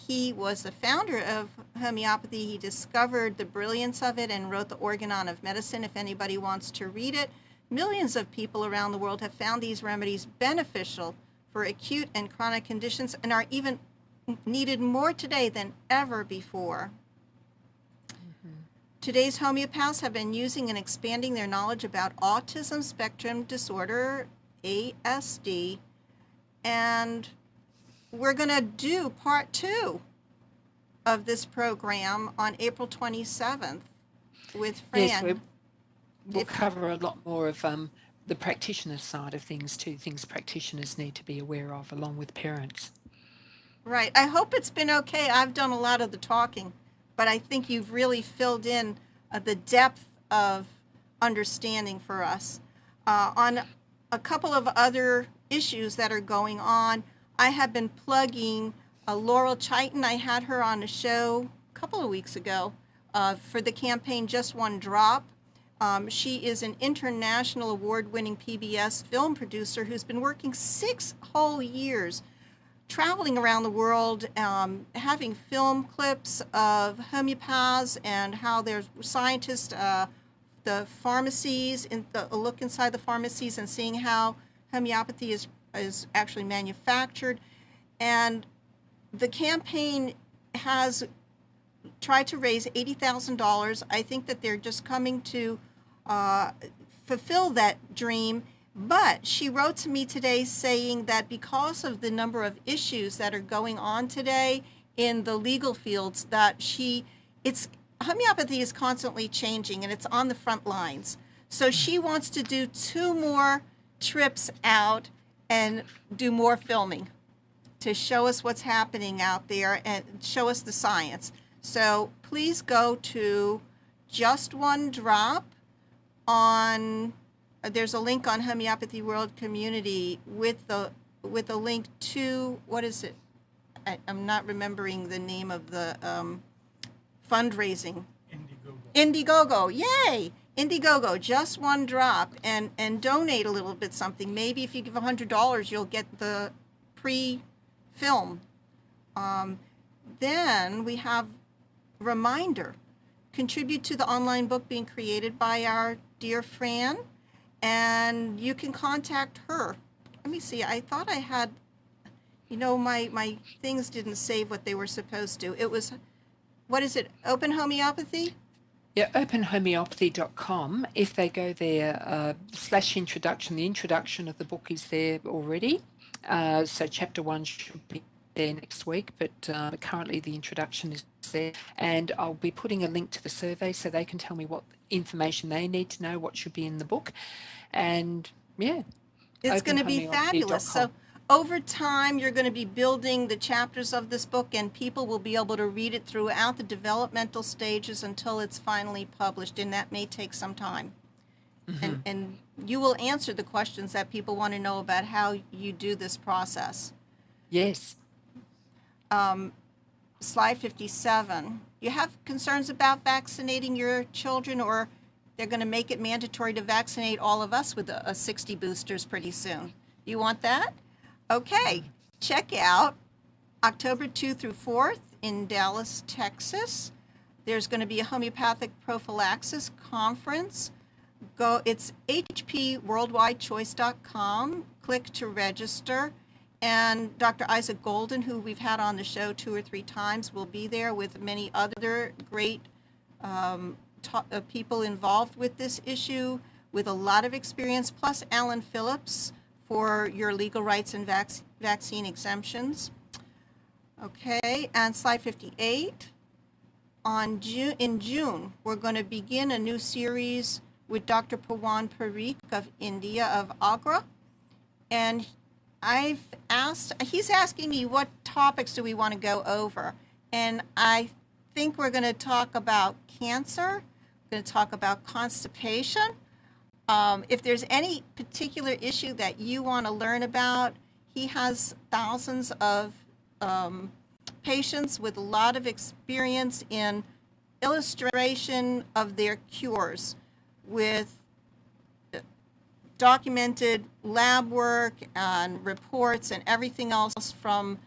He was the founder of homeopathy. He discovered the brilliance of it and wrote the Organon of Medicine, if anybody wants to read it. Millions of people around the world have found these remedies beneficial for acute and chronic conditions and are even needed more today than ever before. Today's homeopaths have been using and expanding their knowledge about autism spectrum disorder, ASD, and we're going to do part 2 of this program on April 27th with Fran. Yes, we'll cover a lot more of the practitioner side of things too, things practitioners need to be aware of along with parents. Right. I hope it's been okay. I've done a lot of the talking, but I think you've really filled in the depth of understanding for us. On a couple of other issues that are going on, I have been plugging Laurel Chiton. I had her on a show a couple of weeks ago for the campaign Just One Drop. She is an international award-winning PBS film producer who's been working 6 whole years traveling around the world, having film clips of homeopaths and how there's scientists, the pharmacies, a look inside the pharmacies and seeing how homeopathy is actually manufactured. And the campaign has tried to raise $80,000. I think that they're just coming to fulfill that dream. But she wrote to me today saying that because of the number of issues that are going on today in the legal fields, that homeopathy is constantly changing and it's on the front lines. So she wants to do 2 more trips out and do more filming to show us what's happening out there and show us the science. So please go to Just One Drop on... There's a link on Homeopathy World Community with a link to, what is it? I'm not remembering the name of the fundraising. Indiegogo, yay! Indiegogo, Just One Drop, and donate a little bit something. Maybe if you give $100, you'll get the pre-film. Then we have reminder. Contribute to the online book being created by our dear Fran, and you can contact her. Let me see. I thought I had, my things didn't save what they were supposed to. It was, what is it, Open Homeopathy? Yeah, openhomeopathy.com. If they go there, /introduction, the introduction of the book is there already. So chapter 1 should be there next week, but currently the introduction is there. And I'll be putting a link to the survey so they can tell me what information they need to know, what should be in the book. And yeah, it's going to be fabulous. So over time, you're going to be building the chapters of this book, and people will be able to read it throughout the developmental stages until it's finally published, and that may take some time. Mm-hmm. And you will answer the questions that people want to know about how you do this process. Yes. Slide 57. You have concerns about vaccinating your children, or they're going to make it mandatory to vaccinate all of us with a 60 boosters pretty soon. You want that? Okay. Check out October 2 through 4th in Dallas, Texas. There's going to be a homeopathic prophylaxis conference. It's hpworldwidechoice.com. Click to register. And Dr. Isaac Golden, who we've had on the show 2 or 3 times, will be there with many other great people involved with this issue with a lot of experience, plus Alan Phillips for your legal rights and vaccine exemptions. Okay, and slide 58. In June, we're going to begin a new series with Dr. Pawan Parikh of India, of Agra. And he's asking me what topics do we want to go over. And I think we're going to talk about cancer, we're going to talk about constipation. If there's any particular issue that you want to learn about, he has thousands of patients with a lot of experience in illustration of their cures with documented lab work and reports and everything else from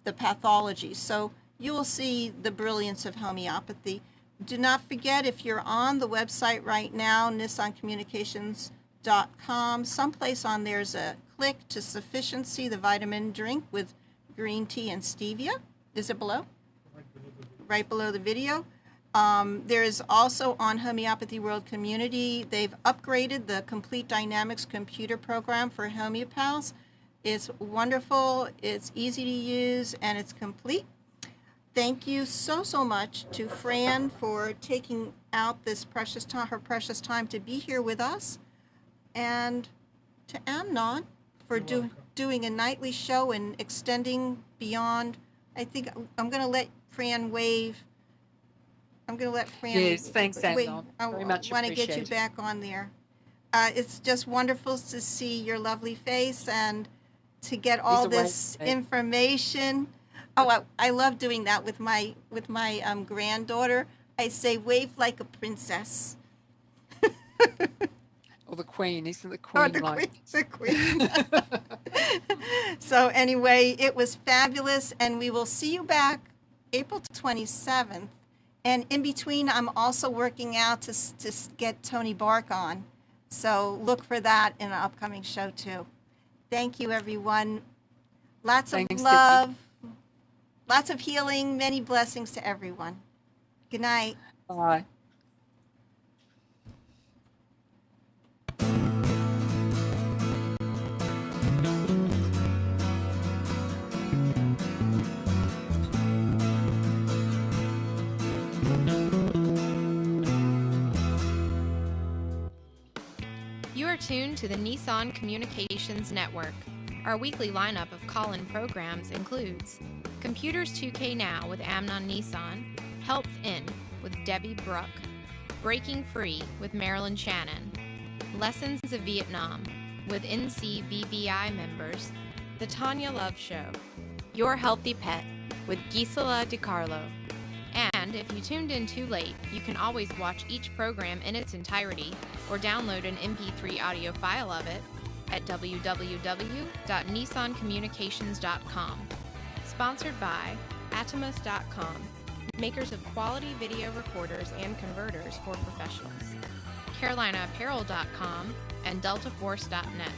the pathology. So you will see the brilliance of homeopathy. Do not forget, if you're on the website right now, nissancommunications.com, someplace on there's a click to Sufficiency, the vitamin drink with green tea and stevia. Is it below? Right below the video. There is also on Homeopathy World Community, they've upgraded the Complete Dynamics computer program for homeopaths. It's wonderful, it's easy to use, and it's complete. Thank you so much to Fran for taking out this precious time, her precious time to be here with us, and to Amnon for doing a nightly show and extending beyond. I think I'm going to let Fran wave. I'm going to let Fran. Yes, thanks, Amnon. Very much I want to get you back on there. It's just wonderful to see your lovely face and to get all this information. Oh, I love doing that with my granddaughter. I say, wave like a princess. Or the queen, isn't the queen the queen. So anyway, it was fabulous, and we will see you back April 27th. And in between, I'm also working out to get Tony Bark on. So look for that in an upcoming show, too. Thank you, everyone. Lots of love. Debby. Lots of healing, many blessings to everyone. Good night. Bye. You are tuned to the Nissan Communications Network. Our weekly lineup of call-in programs includes Computers 2K Now with Amnon Nissan, Health In with Debby Bruck, Breaking Free with Marilyn Shannon, Lessons of Vietnam with NCBVI members, The Tanya Love Show, Your Healthy Pet with Gisela DiCarlo. And if you tuned in too late, you can always watch each program in its entirety or download an MP3 audio file of it at www.nissancommunications.com. Sponsored by Atomus.com, makers of quality video recorders and converters for professionalaapparel.com, and DeltaForce.net,